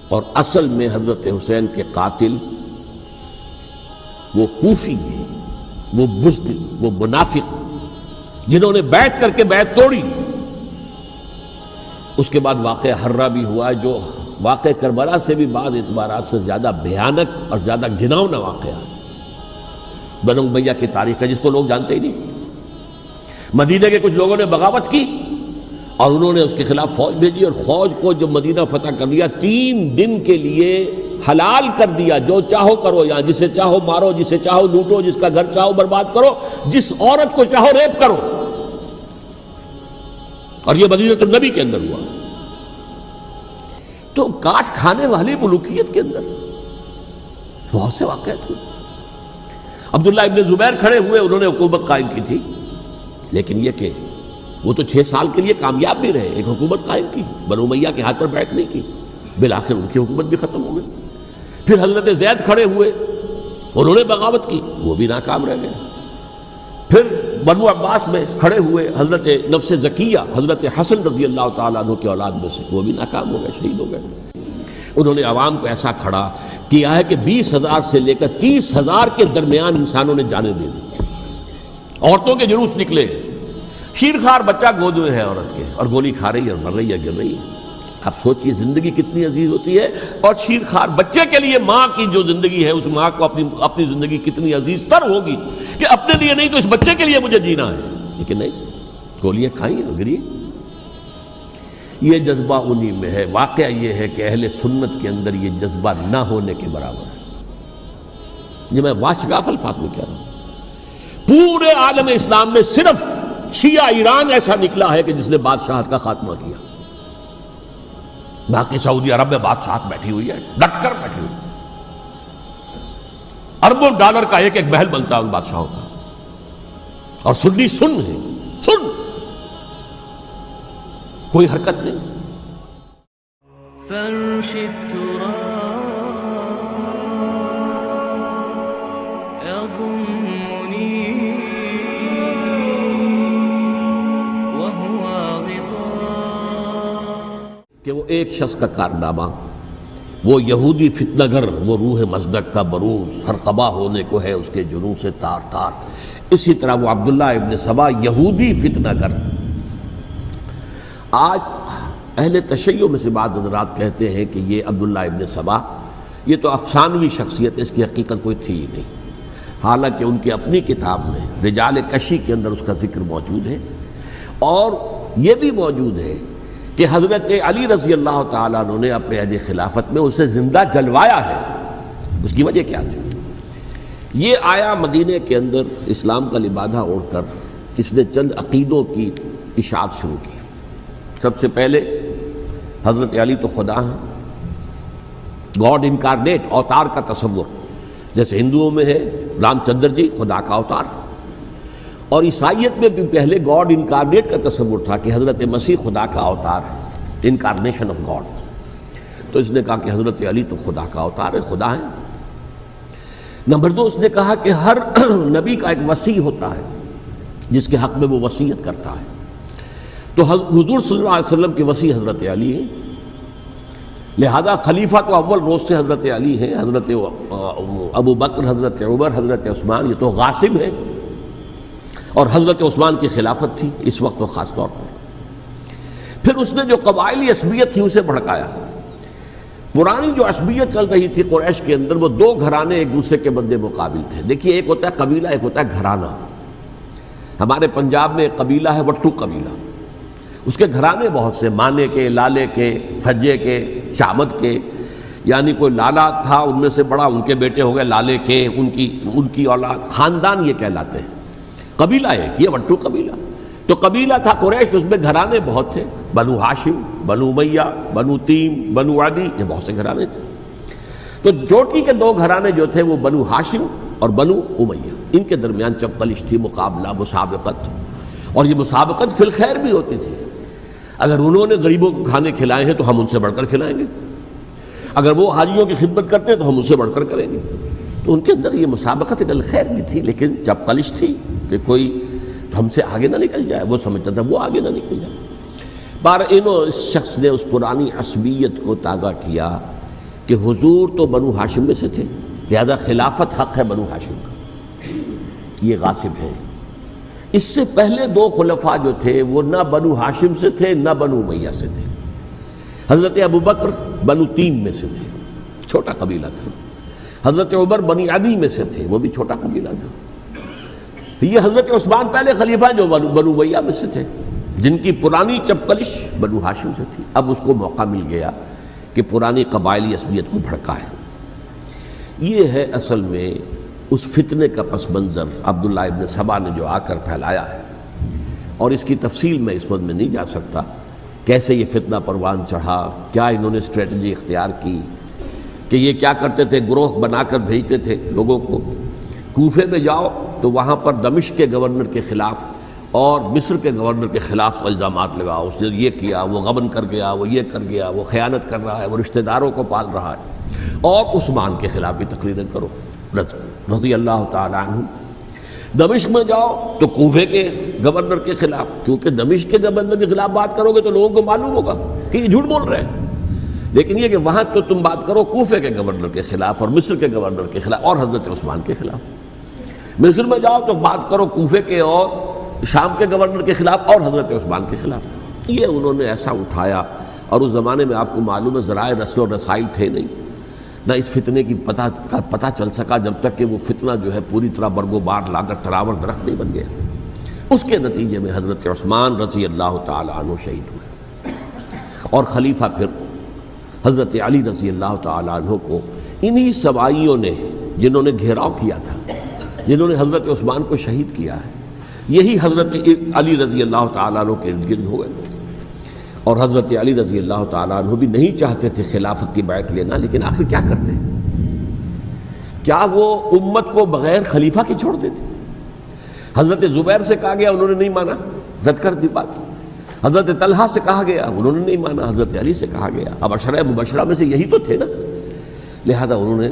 اور اصل میں حضرت حسین کے قاتل وہ کوفی ہیں، وہ بزدل، وہ منافق جنہوں نے بیعت کر کے بیعت توڑی۔ اس کے بعد واقعہ ہرہ بھی ہوا جو واقعہ کربلا سے بھی بعض اعتبارات سے زیادہ بھیانک اور زیادہ گھناؤنا واقعہ ہے۔ بنو امیہ کی تاریخ ہے جس کو لوگ جانتے ہی نہیں۔ مدینے کے کچھ لوگوں نے بغاوت کی اور انہوں نے اس کے خلاف فوج بھیجی، اور فوج کو جب مدینہ فتح کر دیا 3 دن کے لیے حلال کر دیا، جو چاہو کرو، یہاں جسے چاہو مارو، جسے چاہو لوٹو، جس کا گھر چاہو برباد کرو، جس عورت کو چاہو ریپ کرو۔ اور یہ مدینہ النبی کے اندر ہوا۔ تو کاٹ کھانے والی ملوکیت کے اندر بہت سے واقعات ہوئے۔ عبداللہ ابن زبیر کھڑے ہوئے، انہوں نے حکومت قائم کی تھی، لیکن یہ کہ وہ تو 6 سال کے لیے کامیاب بھی رہے، ایک حکومت قائم کی، بنو امیہ کے ہاتھ پر بیعت نہیں کی، بالآخر ان کی حکومت بھی ختم ہو گئی۔ پھر حضرت زید کھڑے ہوئے، انہوں نے بغاوت کی، وہ بھی ناکام رہ گئے۔ پھر بنو عباس میں کھڑے ہوئے حضرت نفس زکیہ، حضرت حسن رضی اللہ تعالیٰ عنہ کے اولاد میں سے، وہ بھی ناکام ہو گئے، شہید ہو گئے۔ انہوں نے عوام کو ایسا کھڑا کیا ہے کہ 20,000 سے لے کر 30,000 کے درمیان انسانوں نے جانیں دے دی۔ عورتوں کے جلوس نکلے، شیرخوار بچہ گود میں ہے عورت کے، اور گولی کھا رہی ہے اور مر رہی ہے، گر رہی ہے۔ آپ سوچئے زندگی کتنی عزیز ہوتی ہے، اور شیرخوار بچے کے لیے ماں کی جو زندگی ہے، اس ماں کو اپنی زندگی کتنی عزیز تر ہوگی کہ اپنے لیے نہیں تو اس بچے کے لیے مجھے جینا ہے، لیکن نہیں، گولیاں کھائیں اور گری۔ یہ جذبہ انہی میں ہے۔ واقعہ یہ ہے کہ اہل سنت کے اندر یہ جذبہ نہ ہونے کے برابر ہے۔ یہ میں واشگاف الفاظ میں کہہ رہا ہوں۔ پورے عالم اسلام میں صرف شیعہ ایران ایسا نکلا ہے کہ جس نے بادشاہت کا خاتمہ کیا، باقی سعودی عرب میں بادشاہت بیٹھی ہوئی ہے، ڈٹ کر بیٹھی ہوئی، اربوں ڈالر کا ایک ایک محل بنتا ہے ان بادشاہوں کا، اور سنی سن ہے، سن، کوئی حرکت نہیں۔ فرش التراب يضمني وهو غطاء، کہ وہ ایک شخص کا کارنامہ، وہ یہودی فتنہ گر، وہ روح مصدق کا بروز، ہر تباہ ہونے کو ہے اس کے جنوں سے تار تار۔ اسی طرح وہ عبداللہ ابن سبا یہودی فتنہ گر۔ آج اہل تشیع میں سے بعض حضرات کہتے ہیں کہ یہ عبداللہ ابن سبا یہ تو افسانوی شخصیت ہے، اس کی حقیقت کوئی تھی ہی نہیں، حالانکہ ان کی اپنی کتاب میں رجال کشی کے اندر اس کا ذکر موجود ہے، اور یہ بھی موجود ہے کہ حضرت علی رضی اللہ تعالیٰ عنہ نے اپنے عہد خلافت میں اسے زندہ جلوایا ہے۔ اس کی وجہ کیا تھی؟ یہ آیا مدینے کے اندر اسلام کا لبادہ اوڑھ کر، اس نے چند عقیدوں کی اشاعت شروع کی۔ سب سے پہلے حضرت علی تو خدا ہیں، گاڈ انکارنیٹ، اوتار کا تصور، جیسے ہندوؤں میں ہے رام چندر جی خدا کا اوتار، اور عیسائیت میں بھی پہلے گاڈ انکارنیٹ کا تصور تھا کہ حضرت مسیح خدا کا اوتار ہے، انکارنیشن آف گاڈ۔ تو اس نے کہا کہ حضرت علی تو خدا کا اوتار ہے، خدا ہے۔ نمبر 2، اس نے کہا کہ ہر نبی کا ایک وصی ہوتا ہے جس کے حق میں وہ وصیت کرتا ہے، تو حضور صلی اللہ علیہ وسلم کے وصی حضرت علی ہیں، لہذا خلیفہ تو اول روز سے حضرت علی ہیں، حضرت ابو بکر، حضرت عمر، حضرت عثمان، یہ تو غاصب ہیں، اور حضرت عثمان کی خلافت تھی اس وقت، خاص طور پر۔ پھر اس نے جو قبائلی عصبیت تھی اسے بھڑکایا۔ پرانی جو عصبیت چل رہی تھی قریش کے اندر، وہ 2 گھرانے ایک دوسرے کے مد مقابل تھے۔ دیکھیے، ایک ہوتا ہے قبیلہ، ایک ہوتا ہے گھرانہ۔ ہمارے پنجاب میں ایک قبیلہ ہے وٹو قبیلہ، اس کے گھرانے بہت سے، مانے کے، لالے کے، فجے کے، شامت کے، یعنی کوئی لالا تھا ان میں سے بڑا، ان کے بیٹے ہو گئے لالے کے، ان کی اولاد، خاندان یہ کہلاتے ہیں۔ قبیلہ ایک، یہ وٹو قبیلہ۔ تو قبیلہ تھا قریش، اس میں گھرانے بہت تھے، بنو ہاشم، بنو امیہ، بنو تیم، بنو عدی، یہ بہت سے گھرانے تھے۔ تو چوٹی کے 2 گھرانے جو تھے وہ بنو ہاشم اور بنو امیہ، ان کے درمیان چپقلش تھی، مقابلہ، مسابقت، اور یہ مسابقت فی الخیر بھی ہوتی تھی۔ اگر انہوں نے غریبوں کو کھانے کھلائے ہیں تو ہم ان سے بڑھ کر کھلائیں گے، اگر وہ حاجیوں کی خدمت کرتے ہیں تو ہم ان سے بڑھ کر کریں گے۔ تو ان کے اندر یہ مسابقت الخیر بھی تھی، لیکن چپقلش تھی کہ کوئی ہم سے آگے نہ نکل جائے، وہ سمجھتا تھا وہ آگے نہ نکل جائے۔ اس شخص نے اس پرانی عصبیت کو تازہ کیا کہ حضور تو بنو ہاشم میں سے تھے، لہذا خلافت حق ہے بنو ہاشم کا، یہ غاصب ہے۔ اس سے پہلے دو خلفاء جو تھے وہ نہ بنو ہاشم سے تھے نہ بنو امیہ سے تھے۔ حضرت ابوبکر بنو تیم میں سے تھے، چھوٹا قبیلہ تھا۔ حضرت عمر بنی عدی میں سے تھے، وہ بھی چھوٹا قبیلہ تھا۔ یہ حضرت عثمان پہلے خلیفہ جو بنو امیہ میں سے تھے، جن کی پرانی چپکلش بنو ہاشم سے تھی۔ اب اس کو موقع مل گیا کہ پرانی قبائلی عصبیت کو بھڑکائے۔ یہ ہے اصل میں اس فتنے کا پس منظر عبداللہ ابن سبا نے جو آ کر پھیلایا ہے، اور اس کی تفصیل میں اس وقت میں نہیں جا سکتا، کیسے یہ فتنہ پروان چڑھا، کیا انہوں نے اسٹریٹجی اختیار کی کہ یہ کیا کرتے تھے، گروہ بنا کر بھیجتے تھے لوگوں کو، کوفے میں جاؤ تو وہاں پر دمشق کے گورنر کے خلاف اور مصر کے گورنر کے خلاف الزامات لگاؤ، اس نے یہ کیا، وہ غبن کر گیا، وہ یہ کر گیا، وہ خیانت کر رہا ہے، وہ رشتہ داروں کو پال رہا ہے، اور عثمان کے خلاف بھی تقریریں کرو رضی اللہ تعالیٰ عنہ۔ دمشق میں جاؤ تو کوفے کے گورنر کے خلاف، کیونکہ دمشق کے گورنر کے خلاف بات کرو گے تو لوگوں کو معلوم ہوگا کہ یہ جھوٹ بول رہے ہیں، لیکن یہ کہ وہاں تو تم بات کرو کوفے کے گورنر کے خلاف اور مصر کے گورنر کے خلاف اور حضرت عثمان کے خلاف۔ مصر میں جاؤ تو بات کرو کوفے کے اور شام کے گورنر کے خلاف اور حضرت عثمان کے خلاف۔ یہ انہوں نے ایسا اٹھایا، اور اس زمانے میں آپ کو معلوم ہے ذرائع رسل و رسائل تھے نہیں، نہ اس فتنے کی پتہ چل سکا جب تک کہ وہ فتنہ جو ہے پوری طرح برگ و بار لا کر تراور درخت نہیں بن گیا۔ اس کے نتیجے میں حضرت عثمان رضی اللہ تعالیٰ عنہ شہید ہوئے، اور خلیفہ پھر حضرت علی رضی اللہ تعالیٰ عنہ کو انہی سبائیوں نے، جنہوں نے گھیراؤ کیا تھا، جنہوں نے حضرت عثمان کو شہید کیا ہے، یہی حضرت علی رضی اللہ تعالیٰ عنہ کے ارد گرد ہو گئے۔ اور حضرت علی رضی اللہ تعالیٰ عنہ بھی نہیں چاہتے تھے خلافت کی بیعت لینا، لیکن آخر کیا کرتے؟ کیا وہ امت کو بغیر خلیفہ کے چھوڑ دیتے؟ حضرت زبیر سے کہا گیا، انہوں نے نہیں مانا، رد کر دی بات۔ حضرت طلحہ سے کہا گیا، انہوں نے نہیں مانا۔ حضرت علی سے کہا گیا، اب عشرہ مبشرہ میں سے یہی تو تھے نا، لہذا انہوں نے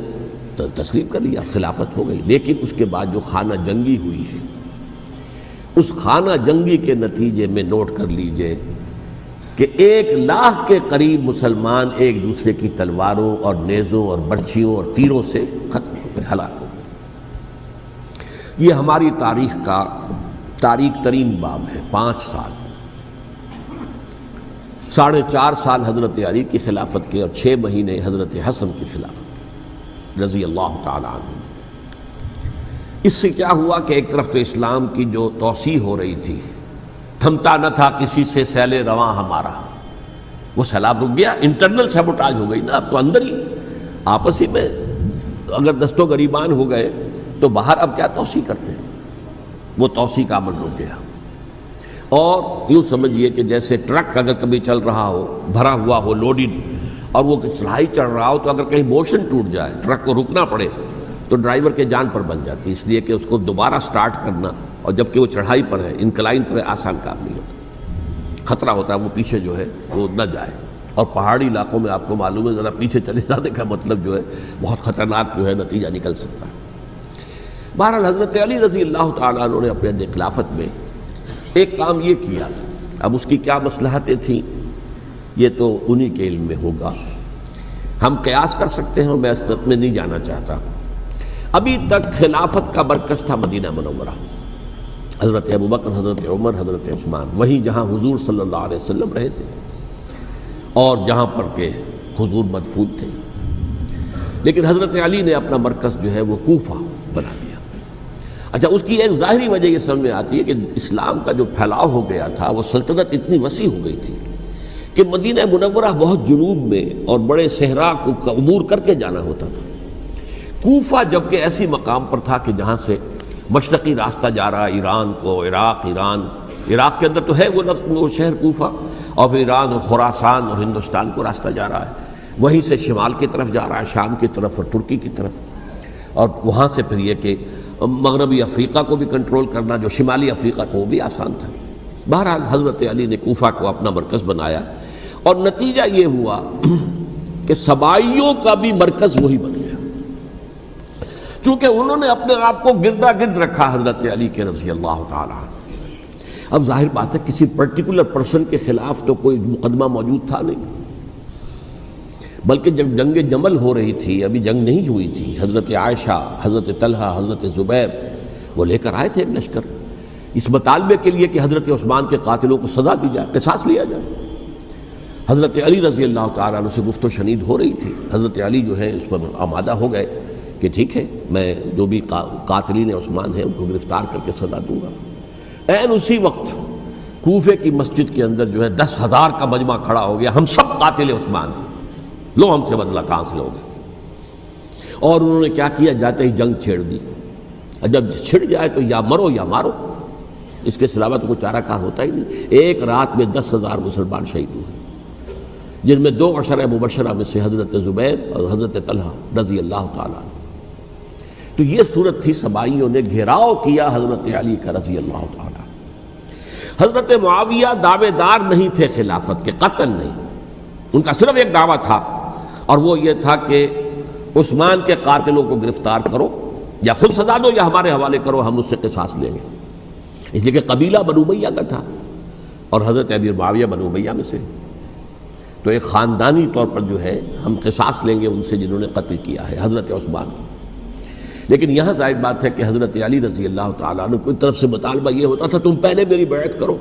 تسلیم کر لیا، خلافت ہو گئی۔ لیکن اس کے بعد جو خانہ جنگی ہوئی ہے، اس خانہ جنگی کے نتیجے میں نوٹ کر لیجئے کہ 1,00,000 کے قریب مسلمان ایک دوسرے کی تلواروں اور نیزوں اور برچھیوں اور تیروں سے ختم ہو گئے، ہلاک ہو گئے۔ یہ ہماری تاریخ کا تاریک ترین باب ہے۔ 5 سال، 4.5 سال حضرت علی کی خلافت کے، اور 6 مہینے حضرت حسن کی خلافت کے رضی اللہ تعالیٰ عنہ۔ اس سے کیا ہوا کہ ایک طرف تو اسلام کی جو توسیع ہو رہی تھی، تھمتا نہ تھا کسی سے سیل رواں ہمارا، وہ سیلاب رک گیا، انٹرنل سیبوٹاج ہو گئی نا، اب تو اندر ہی آپس ہی میں اگر دست و گریبان ہو گئے تو باہر اب کیا توسیع کرتے ہیں، وہ توسیع کا عمل رک گیا۔ اور یوں سمجھیے کہ جیسے ٹرک اگر کبھی چل رہا ہو، بھرا ہوا ہو، لوڈڈ، اور وہ چڑھائی چڑھ رہا ہو، تو اگر کہیں موشن ٹوٹ جائے، ٹرک کو رکنا پڑے، تو ڈرائیور کے جان پر بن جاتی، اس لیے کہ اس کو دوبارہ سٹارٹ کرنا، اور جبکہ وہ چڑھائی پر ہے، انکلائن پر ہے، آسان کام نہیں ہوتا، خطرہ ہوتا ہے وہ پیچھے جو ہے وہ نہ جائے۔ اور پہاڑی علاقوں میں آپ کو معلوم ہے ذرا پیچھے چلے جانے کا مطلب جو ہے بہت خطرناک جو ہے نتیجہ نکل سکتا ہے۔ بہرحال حضرت علی رضی اللہ تعالیٰ عنہ نے اپنے خلافت میں ایک کام یہ کیا، اب اس کی کیا مصلحتیں تھیں یہ تو انہی کے علم میں ہوگا، ہم قیاس کر سکتے ہیں، میں اس میں نہیں جانا چاہتا۔ ابھی تک خلافت کا مرکز تھا مدینہ منورہ، حضرت ابوبکر، حضرت عمر، حضرت عثمان، وہیں جہاں حضور صلی اللہ علیہ وسلم رہے تھے اور جہاں پر کہ حضور مدفون تھے۔ لیکن حضرت علی نے اپنا مرکز جو ہے وہ کوفہ بنا دیا۔ اچھا، اس کی ایک ظاہری وجہ یہ سمجھ میں آتی ہے کہ اسلام کا جو پھیلاؤ ہو گیا تھا، وہ سلطنت اتنی وسیع ہو گئی تھی کہ مدینہ منورہ بہت جنوب میں اور بڑے صحرا کو عبور کر کے جانا ہوتا تھا۔ کوفہ جبکہ ایسی مقام پر تھا کہ جہاں سے مشرقی راستہ جا رہا ہے ایران کو، عراق کے اندر تو ہے وہ شہر کوفہ، اور پھر ایران اور خراسان اور ہندوستان کو راستہ جا رہا ہے، وہیں سے شمال کی طرف جا رہا ہے، شام کی طرف اور ترکی کی طرف، اور وہاں سے پھر یہ کہ مغربی افریقہ کو بھی کنٹرول کرنا، جو شمالی افریقہ کو، وہ بھی آسان تھا۔ بہرحال حضرت علی نے کوفہ کو اپنا مرکز بنایا، اور نتیجہ یہ ہوا کہ سبائیوں کا بھی مرکز وہی بن گیا، چونکہ انہوں نے اپنے آپ کو گردا گرد رکھا حضرت علی کے رضی اللہ تعالیٰ عنہ۔ اب ظاہر بات ہے کسی پرٹیکولر پرسن کے خلاف تو کوئی مقدمہ موجود تھا نہیں، بلکہ جب جنگ جمل ہو رہی تھی، ابھی جنگ نہیں ہوئی تھی، حضرت عائشہ، حضرت طلحہ، حضرت زبیر وہ لے کر آئے تھے ایک لشکر اس مطالبے کے لیے کہ حضرت عثمان کے قاتلوں کو سزا دی جائے، قصاص لیا جائے۔ حضرت علی رضی اللہ تعالیٰ عنہ سے گفت و شنید ہو رہی تھی، حضرت علی جو ہے اس پر آمادہ ہو گئے کہ ٹھیک ہے میں جو بھی قاتلین عثمان ہیں ان کو گرفتار کر کے سزا دوں گا۔ عین اسی وقت کوفے کی مسجد کے اندر جو ہے 10,000 کا مجمع کھڑا ہو گیا، ہم سب قاتل عثمان ہیں، لو ہم سے بدلہ کہاں سے لوگے؟ اور انہوں نے کیا کیا، جاتے ہی جنگ چھیڑ دی۔ جب چھڑ جائے تو یا مرو یا مارو، اس کے سلاوہ تو کوئی چارہ کار ہوتا ہی نہیں۔ ایک رات میں 10,000 مسلمان شہید ہوئے، جن میں 2 عشرہ مبشرہ میں سے حضرت زبیر اور حضرت طلحہ رضی اللہ تعالیٰ عنہ۔ تو یہ صورت تھی، سبائیوں نے گھیراؤ کیا حضرت علی کا رضی اللہ تعالیٰ۔ حضرت معاویہ دعوے دار نہیں تھے خلافت کے، قطعاً نہیں، ان کا صرف ایک دعویٰ تھا اور وہ یہ تھا کہ عثمان کے قاتلوں کو گرفتار کرو، یا خود سزا دو یا ہمارے حوالے کرو، ہم اس سے قصاص لیں گے۔ اس لیے کہ قبیلہ بنو امیہ کا تھا اور حضرت امیر معاویہ بنو امیہ میں سے، تو ایک خاندانی طور پر جو ہے ہم قصاص لیں گے ان سے جنہوں نے قتل کیا ہے حضرت عثمان کو۔ لیکن یہاں ظاہر بات ہے کہ حضرت علی رضی اللہ تعالیٰ عنہ کی طرف سے مطالبہ یہ ہوتا تھا تم پہلے میری بیعت کرو،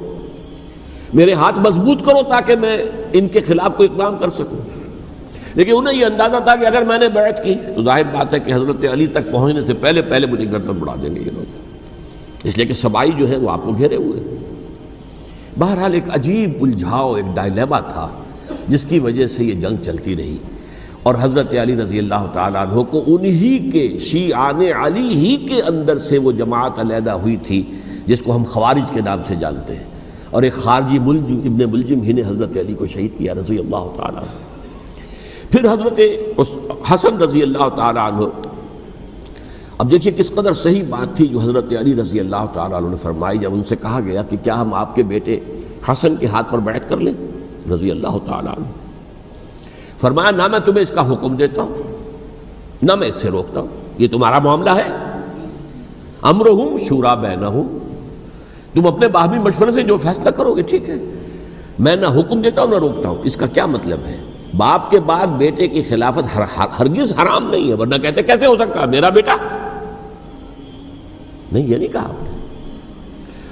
میرے ہاتھ مضبوط کرو تاکہ میں ان کے خلاف کوئی اقدام کر سکوں۔ لیکن انہیں یہ اندازہ تھا کہ اگر میں نے بیعت کی تو ظاہر بات ہے کہ حضرت علی تک پہنچنے سے پہلے مجھے گردن اڑا دیں گے یہ لوگ، اس لیے کہ سبائی جو ہے وہ آپ کو گھیرے ہوئے۔ بہرحال ایک عجیب الجھاؤ، ایک ڈائلیما تھا جس کی وجہ سے یہ جنگ چلتی رہی، اور حضرت علی رضی اللہ تعالیٰ عنہ کو انہی کے شیعان علی ہی کے اندر سے وہ جماعت علیحدہ ہوئی تھی جس کو ہم خوارج کے نام سے جانتے ہیں، اور ایک خارجی ابن ملجم ہی نے حضرت علی کو شہید کیا رضی اللہ تعالیٰ عنہ۔ پھر حضرت حسن رضی اللہ تعالیٰ عنہ، اب دیکھیے کس قدر صحیح بات تھی جو حضرت علی رضی اللہ تعالیٰ عنہ نے فرمائی جب ان سے کہا گیا کہ کیا ہم آپ کے بیٹے حسن کے ہاتھ پر بیعت کر لیں رضی اللہ تعالیٰ عنہ۔ فرمایا نہ میں تمہیں اس کا حکم دیتا ہوں نہ میں اس سے روکتا ہوں، یہ تمہارا معاملہ ہے، امرہم شورا بینہم، تم اپنے باہمی مشورے سے جو فیصلہ کرو گے ٹھیک ہے، میں نہ حکم دیتا ہوں نہ روکتا ہوں۔ اس کا کیا مطلب ہے؟ باپ کے بعد بیٹے کی خلافت ہرگز حرام نہیں ہے، ورنہ کہتے کیسے ہو سکتا ہے میرا بیٹا؟ نہیں، یہ نہیں کہا آپ نے۔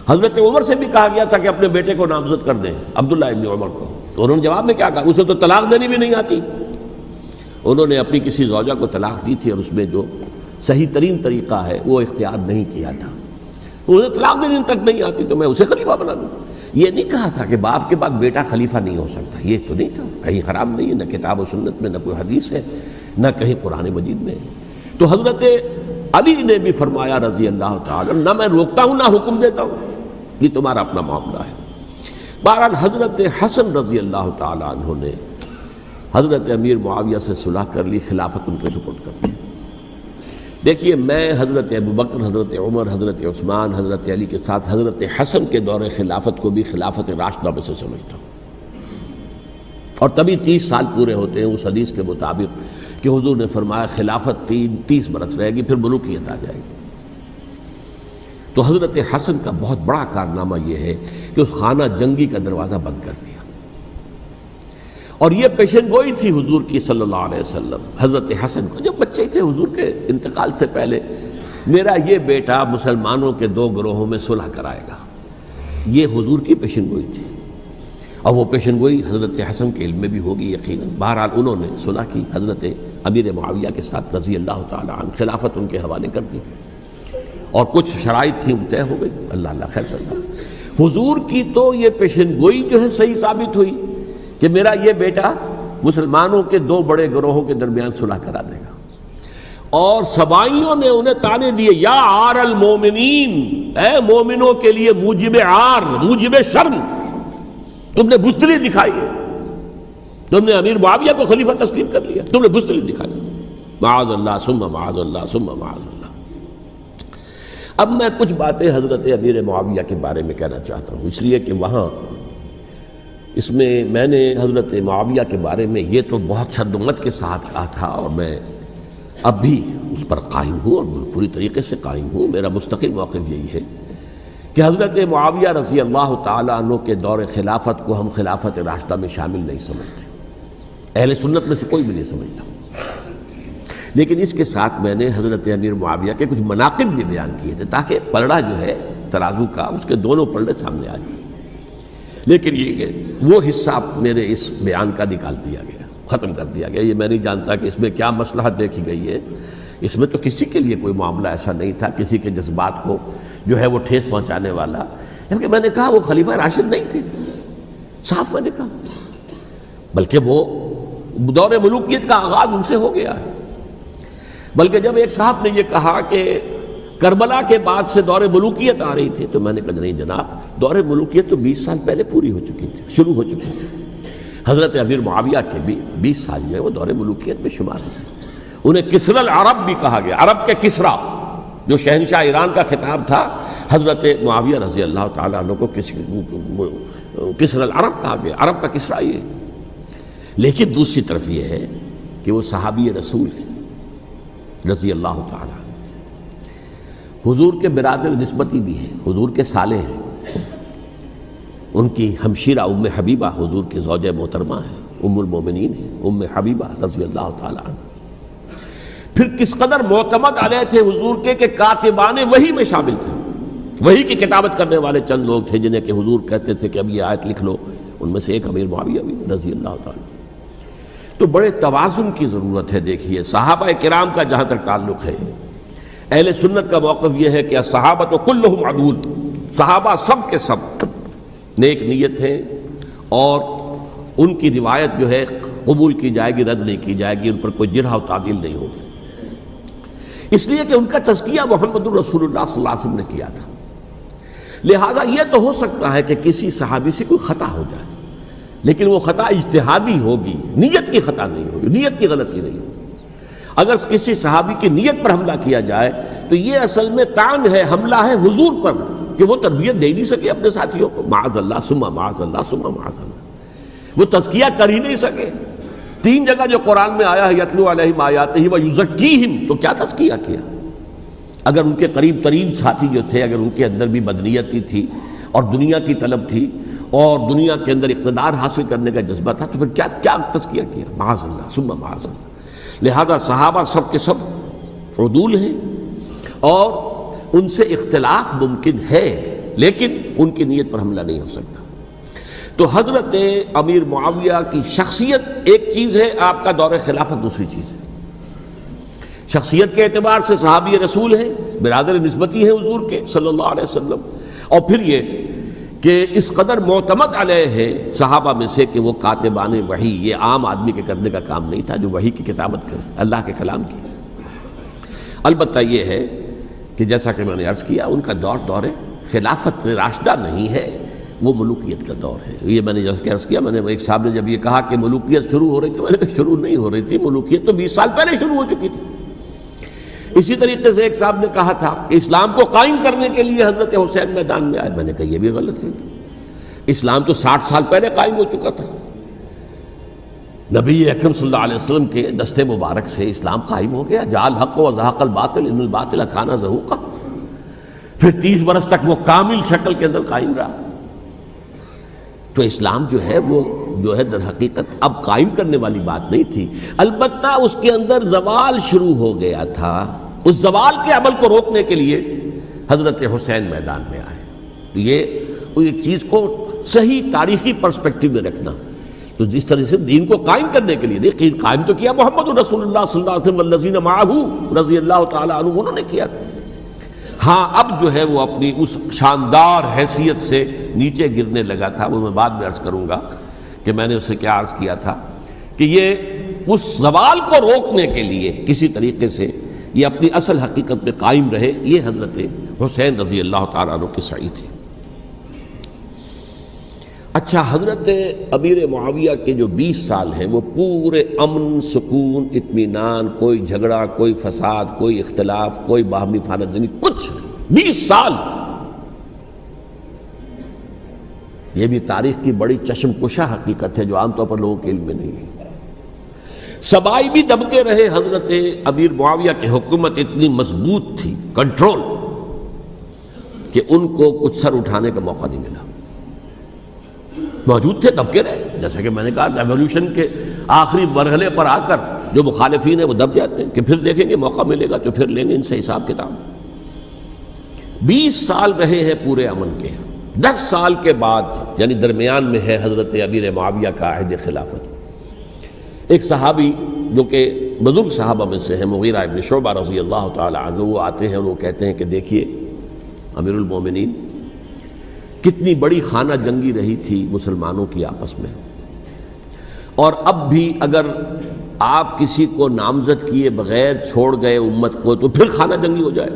حضرت عمر سے بھی کہا گیا تھا کہ اپنے بیٹے کو نامزد کر دیں، عبداللہ ابن عمر کو، تو انہوں نے جواب میں کیا کہا؟ اسے تو طلاق دینی بھی نہیں آتی۔ انہوں نے اپنی کسی زوجہ کو طلاق دی تھی اور اس میں جو صحیح ترین طریقہ ہے وہ اختیار نہیں کیا تھا، انہیں طلاق دینے تک نہیں آتی تو میں اسے خلیفہ بنا دوں۔ یہ نہیں کہا تھا کہ باپ کے بعد بیٹا خلیفہ نہیں ہو سکتا، یہ تو نہیں تھا، کہیں حرام نہیں ہے، نہ کتاب و سنت میں، نہ کوئی حدیث ہے، نہ کہیں قرآن مجید میں۔ تو حضرت علی نے بھی فرمایا رضی اللہ تعالیٰ، نہ میں روکتا ہوں نہ حکم دیتا ہوں، یہ تمہارا اپنا معاملہ ہے۔ بہرحال حضرت حسن رضی اللہ تعالیٰ عنہ نے حضرت امیر معاویہ سے صلح کر لی، خلافت ان کے سپرد کر دی۔ دیکھیے میں حضرت ابوبکر، حضرت عمر، حضرت عثمان، حضرت علی کے ساتھ حضرت حسن کے دور خلافت کو بھی خلافت راشدہ میں سے سمجھتا ہوں، اور تبھی 30 سال پورے ہوتے ہیں اس حدیث کے مطابق کہ حضور نے فرمایا خلافت 30 برس رہے گی پھر ملوکیت آ جائے گی۔ تو حضرت حسن کا بہت بڑا کارنامہ یہ ہے کہ اس خانہ جنگی کا دروازہ بند کر دیا، اور یہ پیشن گوئی تھی حضور کی صلی اللہ علیہ وسلم حضرت حسن کو، جب بچے تھے حضور کے انتقال سے پہلے، میرا یہ بیٹا مسلمانوں کے 2 گروہوں میں صلح کرائے گا، یہ حضور کی پیشن گوئی تھی، اور وہ پیشن گوئی حضرت حسن کے علم میں بھی ہوگی یقیناً۔ بہرحال انہوں نے صلح کی حضرت امیر معاویہ کے ساتھ رضی اللہ تعالیٰ عنہ، خلافت ان کے حوالے کر دی، اور کچھ شرائط تھیں طے ہو گئی، اللہ خیر صلی اللہ۔ حضور کی تو یہ پیشن گوئی جو ہے صحیح ثابت ہوئی کہ میرا یہ بیٹا مسلمانوں کے 2 بڑے گروہوں کے درمیان صلح کرا دے گا، اور سبائیوں نے انہیں تانے دیے، یا عار المومنین، اے مومنوں کے لیے موجب عار، موجب شرم، تم نے بزدلی دکھائی ہے، تم نے امیر معاویہ کو خلیفہ تسلیم کر لیا، تم نے بزدلی دکھائی، معاذ اللہ ثم معاذ اللہ ثم معاذ اللہ۔ اب میں کچھ باتیں حضرت امیر معاویہ کے بارے میں کہنا چاہتا ہوں، اس لیے کہ وہاں اس میں نے حضرت معاویہ کے بارے میں یہ تو بہت شدت کے ساتھ کہا تھا، اور میں اب بھی اس پر قائم ہوں اور پوری طریقے سے قائم ہوں۔ میرا مستقل موقف یہی ہے کہ حضرت معاویہ رضی اللہ تعالیٰ عنہ کے دور خلافت کو ہم خلافت راشدہ میں شامل نہیں سمجھتے، اہل سنت میں سے کوئی بھی نہیں سمجھتا. لیکن اس کے ساتھ میں نے حضرت امیر معاویہ کے کچھ مناقب بھی بیان کیے تھے تاکہ پلڑا جو ہے ترازو کا اس کے دونوں پلڑے سامنے آ جائیں. لیکن یہ کہ وہ حصہ میرے اس بیان کا نکال دیا گیا، ختم کر دیا گیا. یہ میں نہیں جانتا کہ اس میں کیا مصلحت دیکھی گئی ہے. اس میں تو کسی کے لیے کوئی معاملہ ایسا نہیں تھا کسی کے جذبات کو جو ہے وہ ٹھیس پہنچانے والا. کیونکہ میں نے کہا وہ خلیفہ راشد نہیں تھے، صاف میں نے کہا، بلکہ وہ دور ملوکیت کا آغاز ان سے ہو گیا ہے. بلکہ جب ایک صاحب نے یہ کہا کہ کربلا کے بعد سے دور ملوکیت آ رہی تھی تو میں نے کہا نہیں جناب، دور ملوکیت تو 20 سال پہلے پوری ہو چکی تھی، شروع ہو چکی تھی. حضرت امیر معاویہ کے بھی 20 سال جو ہے وہ دور ملوکیت میں شمار ہوتے ہیں. انہیں کسرى العرب بھی کہا گیا، عرب کے کسریٰ جو شہنشاہ ایران کا خطاب تھا، حضرت معاویہ رضی اللہ تعالیٰ عنہ کو کسرى العرب کہا گیا، عرب کا کسریٰ یہ. لیکن دوسری طرف یہ ہے کہ وہ صحابی رسول ہیں رضی اللہ تعالیٰ، حضور کے برادر نسبتی بھی ہیں، حضور کے سالے ہیں. ان کی ہمشیرہ ام حبیبہ حضور کی زوجہ محترمہ ہیں، ام المومنین ہیں ام حبیبہ رضی اللہ تعالیٰ عنہ. پھر کس قدر معتمد علیہ تھے حضور کے کہ کاتبان وحی میں شامل تھے. وحی کی کتابت کرنے والے چند لوگ تھے جنہیں کہ حضور کہتے تھے کہ اب یہ آیت لکھ لو. ان میں سے ایک امیر معاویہ بھی رضی اللہ تعالیٰ. تو بڑے توازن کی ضرورت ہے. دیکھیے صحابہ کرام کا جہاں تک تعلق ہے، اہل سنت کا موقف یہ ہے کہ صحابہ کلہم عدول، صحابہ سب کے سب نیک نیت ہیں اور ان کی روایت جو ہے قبول کی جائے گی، رد نہیں کی جائے گی، ان پر کوئی جرح و تعدیل نہیں ہوگی. اس لیے کہ ان کا تزکیہ محمد الرسول اللہ صلی اللہ علیہ وسلم نے کیا تھا. لہٰذا یہ تو ہو سکتا ہے کہ کسی صحابی سے کوئی خطا ہو جائے، لیکن وہ خطا اجتہادی ہوگی، نیت کی خطا نہیں ہوگی، نیت کی غلطی نہیں ہوگی. اگر کسی صحابی کی نیت پر حملہ کیا جائے تو یہ اصل میں طعن ہے، حملہ ہے حضور پر کہ وہ تربیت دے نہیں سکے اپنے ساتھیوں کو. معاذ اللہ ثم معاذ اللہ ثم معاذ اللہ، وہ تزکیہ کر ہی نہیں سکے. 3 جگہ جو قرآن میں آیا ہے یتلو علیہم آیاتہ ویزکیہم، تو کیا تزکیہ کیا؟ اگر ان کے قریب ترین ساتھی جو تھے، اگر ان کے اندر بھی بدنیتی تھی اور دنیا کی طلب تھی اور دنیا کے اندر اقتدار حاصل کرنے کا جذبہ تھا تو پھر کیا تزکیہ کیا؟ معاذ اللہ ثم معاذ اللہ. لہذا صحابہ سب کے سب عدول ہیں اور ان سے اختلاف ممکن ہے لیکن ان کی نیت پر حملہ نہیں ہو سکتا. تو حضرت امیر معاویہ کی شخصیت ایک چیز ہے، آپ کا دور خلافت دوسری چیز ہے. شخصیت کے اعتبار سے صحابی رسول ہیں، برادر نسبتی ہیں حضور کے صلی اللہ علیہ وسلم. اور پھر یہ کہ اس قدر معتمد علیہ ہے صحابہ میں سے کہ وہ کاتبان وحی، یہ عام آدمی کے کرنے کا کام نہیں تھا جو وحی کی کتابت کرے، اللہ کے کلام کی. البتہ یہ ہے کہ جیسا کہ میں نے عرض کیا ان کا دور خلافت راشدہ نہیں ہے، وہ ملوکیت کا دور ہے. یہ میں نے جیسا کہ عرض کیا، میں نے ایک صاحب نے جب یہ کہا کہ ملوکیت شروع ہو رہی تھی، میں نے کہا شروع نہیں ہو رہی تھی، ملوکیت تو 20 سال پہلے شروع ہو چکی تھی. اسی طریقے سے ایک صاحب نے کہا تھا کہ اسلام کو قائم کرنے کے لیے حضرت حسین میدان میں آئے. میں نے کہا یہ بھی غلط ہے، اسلام تو 60 سال پہلے قائم ہو چکا تھا. نبی اکرم صلی اللہ علیہ وسلم کے دست مبارک سے اسلام قائم ہو گیا. جاء الحق وزهق الباطل ان الباطل کان زهوقا. پھر 30 برس تک وہ کامل شکل کے اندر قائم رہا. تو اسلام جو ہے وہ جو ہے در حقیقت اب قائم کرنے والی بات نہیں تھی، البتہ اس کے اندر زوال شروع ہو گیا تھا. اس زوال کے عمل کو روکنے کے لیے حضرت حسین میدان میں آئے. یہ ایک چیز کو صحیح تاریخی پرسپیکٹو میں رکھنا. تو جس طرح سے دین کو قائم کرنے کے لیے دیکھیے قائم تو کیا محمد رسول اللہ صلی اللہ علیہ وسلم والذین معہ رضی اللہ تعالیٰ عنہ، انہوں نے کیا تھا. ہاں اب جو ہے وہ اپنی اس شاندار حیثیت سے نیچے گرنے لگا تھا. وہ میں بعد میں عرض کروں گا کہ میں نے اسے کیا عرض کیا تھا کہ یہ اس زوال کو روکنے کے لیے کسی طریقے سے یہ اپنی اصل حقیقت میں قائم رہے. یہ حضرت حسین رضی اللہ تعالیٰ عنہ کی سعی تھی. اچھا، حضرت امیر معاویہ کے جو 20 سال ہیں وہ پورے امن، سکون، اطمینان، کوئی جھگڑا، کوئی فساد، کوئی اختلاف، کوئی باہمی خاندانی، کچھ نہیں. 20 سال. یہ بھی تاریخ کی بڑی چشم کشا حقیقت ہے جو عام طور پر لوگوں کے علم میں نہیں ہے. سبائی بھی دبکے رہے. حضرت امیر معاویہ کی حکومت اتنی مضبوط تھی، کنٹرول، کہ ان کو کچھ سر اٹھانے کا موقع نہیں ملا. موجود تھے، دبکے رہے. جیسا کہ میں نے کہا ریولوشن کے آخری مرحلے پر آ کر جو مخالفین ہیں وہ دب جاتے ہیں کہ پھر دیکھیں گے، موقع ملے گا تو پھر لیں گے ان سے حساب کتاب۔ 20 سال رہے ہیں پورے امن کے، 10 سال کے بعد یعنی درمیان میں ہے حضرت امیر معاویہ کا عہد خلافت۔ ایک صحابی جو کہ بزرگ صحابہ میں سے ہیں، مغیرہ ابن شعبہ رضی اللہ تعالی عنہ، وہ آتے ہیں اور وہ کہتے ہیں کہ دیکھیے امیر المومنین، کتنی بڑی خانہ جنگی رہی تھی مسلمانوں کی آپس میں، اور اب بھی اگر آپ کسی کو نامزد کیے بغیر چھوڑ گئے امت کو تو پھر خانہ جنگی ہو جائے۔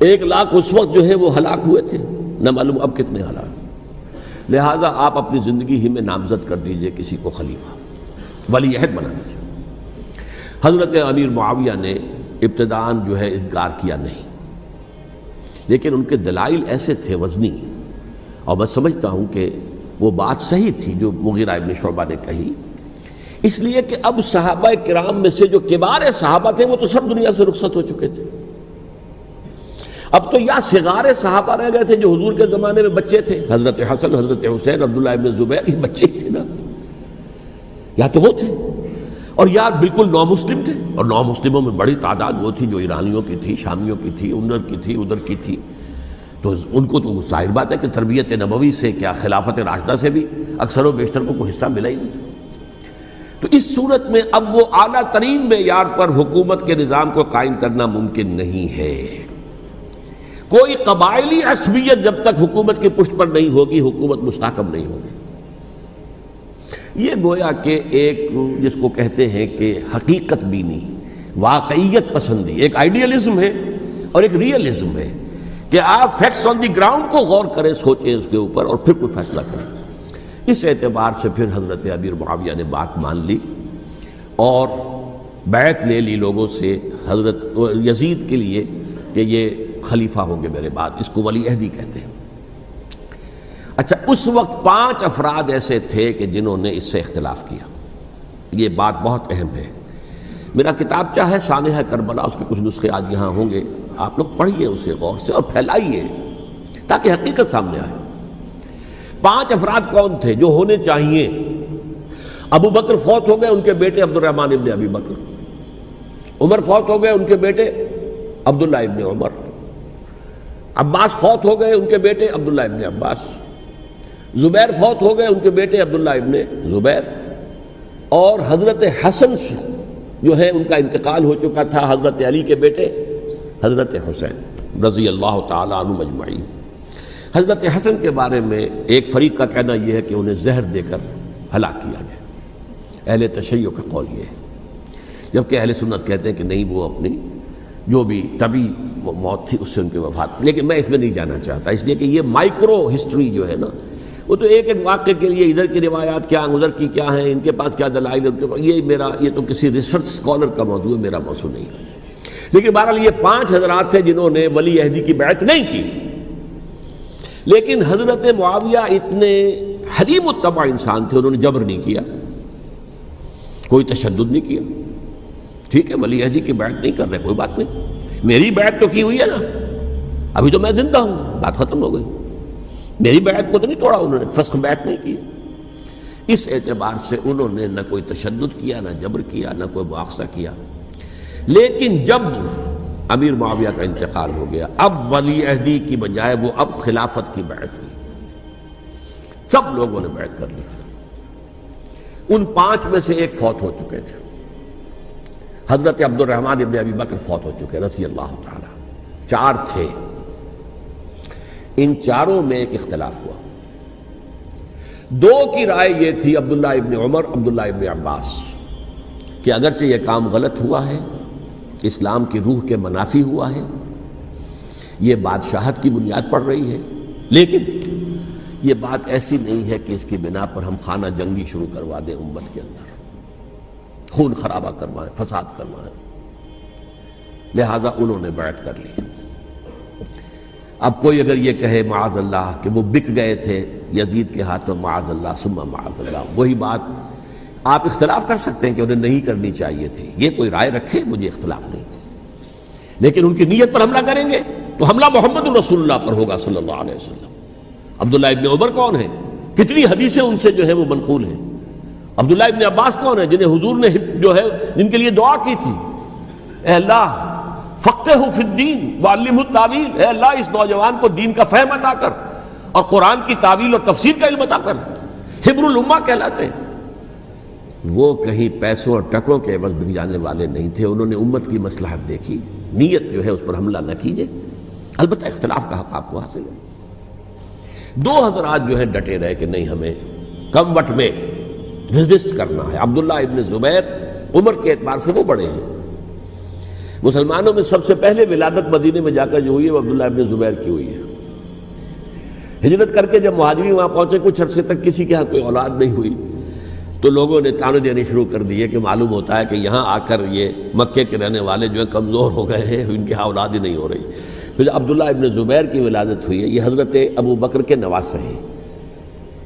1 لاکھ اس وقت جو ہے وہ ہلاک ہوئے تھے، نہ معلوم اب کتنے ہلاک۔ لہٰذا آپ اپنی زندگی ہی میں نامزد کر دیجئے کسی کو خلیفہ، ولی عہد بنا دیجئے۔ حضرت امیر معاویہ نے ابتداءً جو ہے انکار کیا نہیں، لیکن ان کے دلائل ایسے تھے وزنی، اور میں سمجھتا ہوں کہ وہ بات صحیح تھی جو مغیرہ ابن شعبہ نے کہی، اس لیے کہ اب صحابہ کرام میں سے جو کبار صحابہ تھے وہ تو سب دنیا سے رخصت ہو چکے تھے۔ اب تو یا صغار صحابہ رہ گئے تھے جو حضور کے زمانے میں بچے تھے، حضرت حسن، حضرت حسین، عبداللہ ابن زبیر، یہ بچے ہی تھے نا، یا تو وہ تھے، اور یا بالکل نو مسلم تھے، اور نو مسلموں میں بڑی تعداد وہ تھی جو ایرانیوں کی تھی، شامیوں کی تھی، ادھر کی تھی، تو ان کو تو ظاہر بات ہے کہ تربیت نبوی سے کیا خلافت راشدہ سے بھی اکثر و بیشتر کو کوئی حصہ ملا ہی نہیں۔ تو اس صورت میں اب وہ اعلیٰ ترین معیار پر حکومت کے نظام کو قائم کرنا ممکن نہیں ہے۔ کوئی قبائلی عصبیت جب تک حکومت کی پشت پر نہیں ہوگی، حکومت مستحکم نہیں ہوگی۔ یہ گویا کہ ایک جس کو کہتے ہیں کہ حقیقت بینی، واقعیت پسندی، ایک آئیڈیلزم ہے اور ایک ریئلزم ہے کہ آپ فیکٹس آن دی گراؤنڈ کو غور کریں، سوچیں اس کے اوپر اور پھر کوئی فیصلہ کریں۔ اس اعتبار سے پھر حضرت امیر معاویہ نے بات مان لی اور بیعت لے لی لوگوں سے حضرت یزید کے لیے کہ یہ خلیفہ ہوں گے میرے بعد، اس کو ولی عہدی کہتے ہیں۔ اچھا، اس وقت 5 افراد ایسے تھے کہ جنہوں نے اس سے اختلاف کیا، یہ بات بہت اہم ہے۔ میرا کتابچہ ہے سانحہ کربلا، اس کے کچھ نسخے آج یہاں ہوں گے، آپ لوگ پڑھیے اسے غور سے اور پھیلائیے تاکہ حقیقت سامنے آئے۔ 5 افراد کون تھے جو ہونے چاہیے؟ ابو بکر فوت ہو گئے، ان کے بیٹے عبد الرحمن ابن ابی بکر۔ عمر فوت ہو گئے، ان کے بیٹے عبداللہ ابن عمر۔ عباس فوت ہو گئے، ان کے بیٹے عبداللہ ابن عباس۔ زبیر فوت ہو گئے، ان کے بیٹے عبداللہ ابن زبیر۔ اور حضرت حسن جو ہے ان کا انتقال ہو چکا تھا، حضرت علی کے بیٹے حضرت حسین رضی اللہ تعالی عنہ مجمعین۔ حضرت حسن کے بارے میں ایک فریق کا کہنا یہ ہے کہ انہیں زہر دے کر ہلاک کیا گیا، اہل تشیع کا قول یہ ہے، جبکہ اہل سنت کہتے ہیں کہ نہیں، وہ اپنی جو بھی طبی موت تھی اس سے ان کی وفات۔ لیکن میں اس میں نہیں جانا چاہتا، اس لیے کہ یہ مائکرو ہسٹری جو ہے نا، وہ تو ایک واقعے کے لیے ادھر کی روایات کیا، ادھر کی کیا ہیں، ان کے پاس کیا دلائل، ان کے پاس یہ تو کسی ریسرچ اسکالر کا موضوع ہے، میرا موضوع نہیں ہے۔ لیکن بہرحال یہ 5 حضرات تھے جنہوں نے ولی عہدی کی بیعت نہیں کی، لیکن حضرت معاویہ اتنے حلیم الطبع انسان تھے، انہوں نے جبر نہیں کیا، کوئی تشدد نہیں کیا۔ ٹھیک ہے، ولی عہدی کی بیعت نہیں کر رہے، کوئی بات نہیں، میری بیعت تو کی ہوئی ہے نا، ابھی تو میں زندہ ہوں، بات ختم ہو گئی، میری بیعت کو تو نہیں توڑا انہوں نے، فسخ بیعت نہیں کی۔ اس اعتبار سے انہوں نے نہ کوئی تشدد کیا، نہ جبر کیا، نہ کوئی مواخذہ کیا۔ لیکن جب امیر معاویہ کا انتقال ہو گیا، اب ولی عہدی کی بجائے وہ اب خلافت کی بیعت ہوئی، سب لوگوں نے بیعت کر لی۔ ان 5 میں سے ایک فوت ہو چکے تھے، حضرت عبد الرحمن ابن ابی بکر فوت ہو چکے رضی اللہ تعالی۔ 4 تھے، ان 4 میں ایک اختلاف ہوا۔ 2 کی رائے یہ تھی، عبداللہ ابن عمر، عبداللہ ابن عباس، کہ اگرچہ یہ کام غلط ہوا ہے، اسلام کی روح کے منافی ہوا ہے، یہ بادشاہت کی بنیاد پڑ رہی ہے، لیکن یہ بات ایسی نہیں ہے کہ اس کی بنا پر ہم خانہ جنگی شروع کروا دیں، امت کے اندر خون خرابہ کروائیں، فساد کروائیں۔ لہذا انہوں نے بیعت کر لی۔ اب کوئی اگر یہ کہے معاذ اللہ کہ وہ بک گئے تھے یزید کے ہاتھوں، معاذ اللہ ثم معاذ اللہ، وہی بات آپ اختلاف کر سکتے ہیں کہ انہیں نہیں کرنی چاہیے تھی، یہ کوئی رائے رکھے، مجھے اختلاف نہیں، لیکن ان کی نیت پر حملہ کریں گے تو حملہ محمد رسول اللہ پر ہوگا صلی اللہ علیہ وسلم۔ عبداللہ ابن عمر کون ہیں؟ کتنی حدیثیں ان سے جو ہے وہ منقول ہیں، عبداللہ ابن عباس کون ہیں؟ جنہیں حضور نے جو ہے جن کے لیے دعا کی تھی، اے اللہ فقہہ فی الدین وعلمہ التاویل، اے اللہ اس نوجوان کو دین کا فہم عطا کر اور قرآن کی تعویل اور تفسیر کا علم عطا کر۔ حبر الامہ کہلاتے ہیں۔ وہ کہیں پیسوں اور ٹکوں کے عوض بک جانے والے نہیں تھے، انہوں نے امت کی مصلحت دیکھی، نیت جو ہے اس پر حملہ نہ کیجیے، البتہ اختلاف کا حق آپ کو حاصل ہے۔ دو حضرات جو ہے ڈٹے رہے کہ نہیں، ہمیں کم وٹ میں ریزسٹ کرنا ہے۔ عبداللہ ابن زبیر عمر کے اعتبار سے وہ بڑے ہیں، مسلمانوں میں سب سے پہلے ولادت مدینے میں جا کر جو ہوئی ہے وہ عبداللہ ابن زبیر کی ہوئی ہے۔ ہجرت کر کے جب مہاجرین وہاں پہنچے، کچھ عرصے تک کسی کے ہاں کوئی اولاد نہیں ہوئی، تو لوگوں نے تانے دینے شروع کر دیے کہ معلوم ہوتا ہے کہ یہاں آ کر یہ مکے کے رہنے والے جو ہیں کمزور ہو گئے ہیں، ان کے ہاں اولاد ہی نہیں ہو رہی۔ پھر عبداللہ ابن زبیر کی ولادت ہوئی ہے، یہ حضرت ابو بکر کے نواسے ہیں،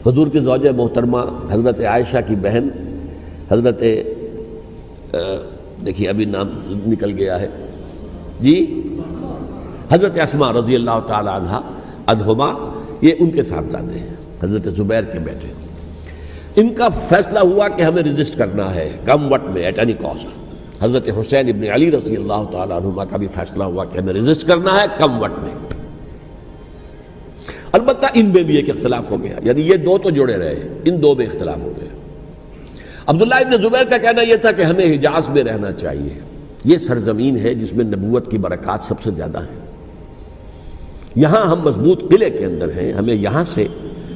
حضور کی زوجہ محترمہ حضرت عائشہ کی بہن حضرت دیکھیے ابھی نام نکل گیا ہے جی، حضرت اسماء رضی اللہ تعالی عنہا عنہما، یہ ان کے صاحبزادے ہیں، حضرت زبیر کے بیٹے۔ ان کا فیصلہ ہوا کہ ہمیں ریزسٹ کرنا ہے کم وٹ میں، ایٹ اینی کاسٹ۔ حضرت حسین ابن علی رضی اللہ تعالی عنہما کا بھی فیصلہ ہوا کہ ہمیں ریزسٹ کرنا ہے کم وٹ میں۔ البتہ ان میں بھی ایک اختلاف ہو گیا، یعنی یہ دو تو جڑے رہے، ان دو میں اختلاف ہو گیا۔ عبداللہ ابن زبیر کا کہنا یہ تھا کہ ہمیں حجاز میں رہنا چاہیے، یہ سرزمین ہے جس میں نبوت کی برکات سب سے زیادہ ہیں، یہاں ہم مضبوط قلعے کے اندر ہیں، ہمیں یہاں سے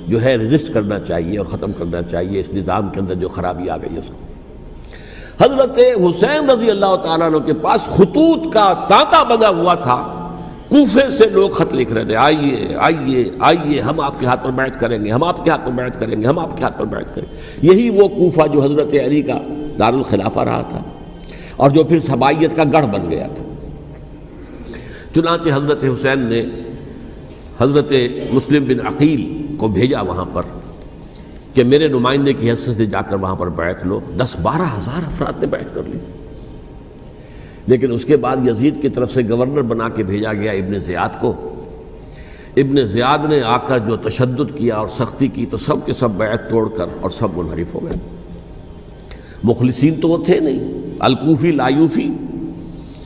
جو ہے ریزسٹ کرنا چاہیے اور ختم کرنا چاہیے اس نظام کے اندر جو خرابی آ گئی ہے اس کو۔ حضرت حسین رضی اللہ تعالیٰ عنہ کے پاس خطوط کا تانتا بنا ہوا تھا، کوفے سے لوگ خط لکھ رہے تھے، آئیے آئیے آئیے، ہم آپ کے ہاتھ پر بیعت کریں گے، ہم آپ کے ہاتھ پر بیعت کریں گے، ہم آپ کے ہاتھ پر بیعت کریں گے۔ یہی وہ کوفہ جو حضرت علی کا دارالخلافہ رہا تھا اور جو پھر سبائیت کا گڑھ بن گیا تھا۔ چنانچہ حضرت حسین نے حضرت مسلم بن عقیل کو بھیجا وہاں پر کہ میرے نمائندے کی حیثیت سے جا کر وہاں پر بیعت لو۔ 10-12 ہزار افراد نے بیعت کر لی، لیکن اس کے بعد یزید کی طرف سے گورنر بنا کے بھیجا گیا ابن زیاد کو۔ ابن زیاد نے آ کر جو تشدد کیا اور سختی کی تو سب کے سب بیعت توڑ کر اور سب منحرف ہو گئے۔ مخلصین تو وہ تھے نہیں، الکوفی لایوفی،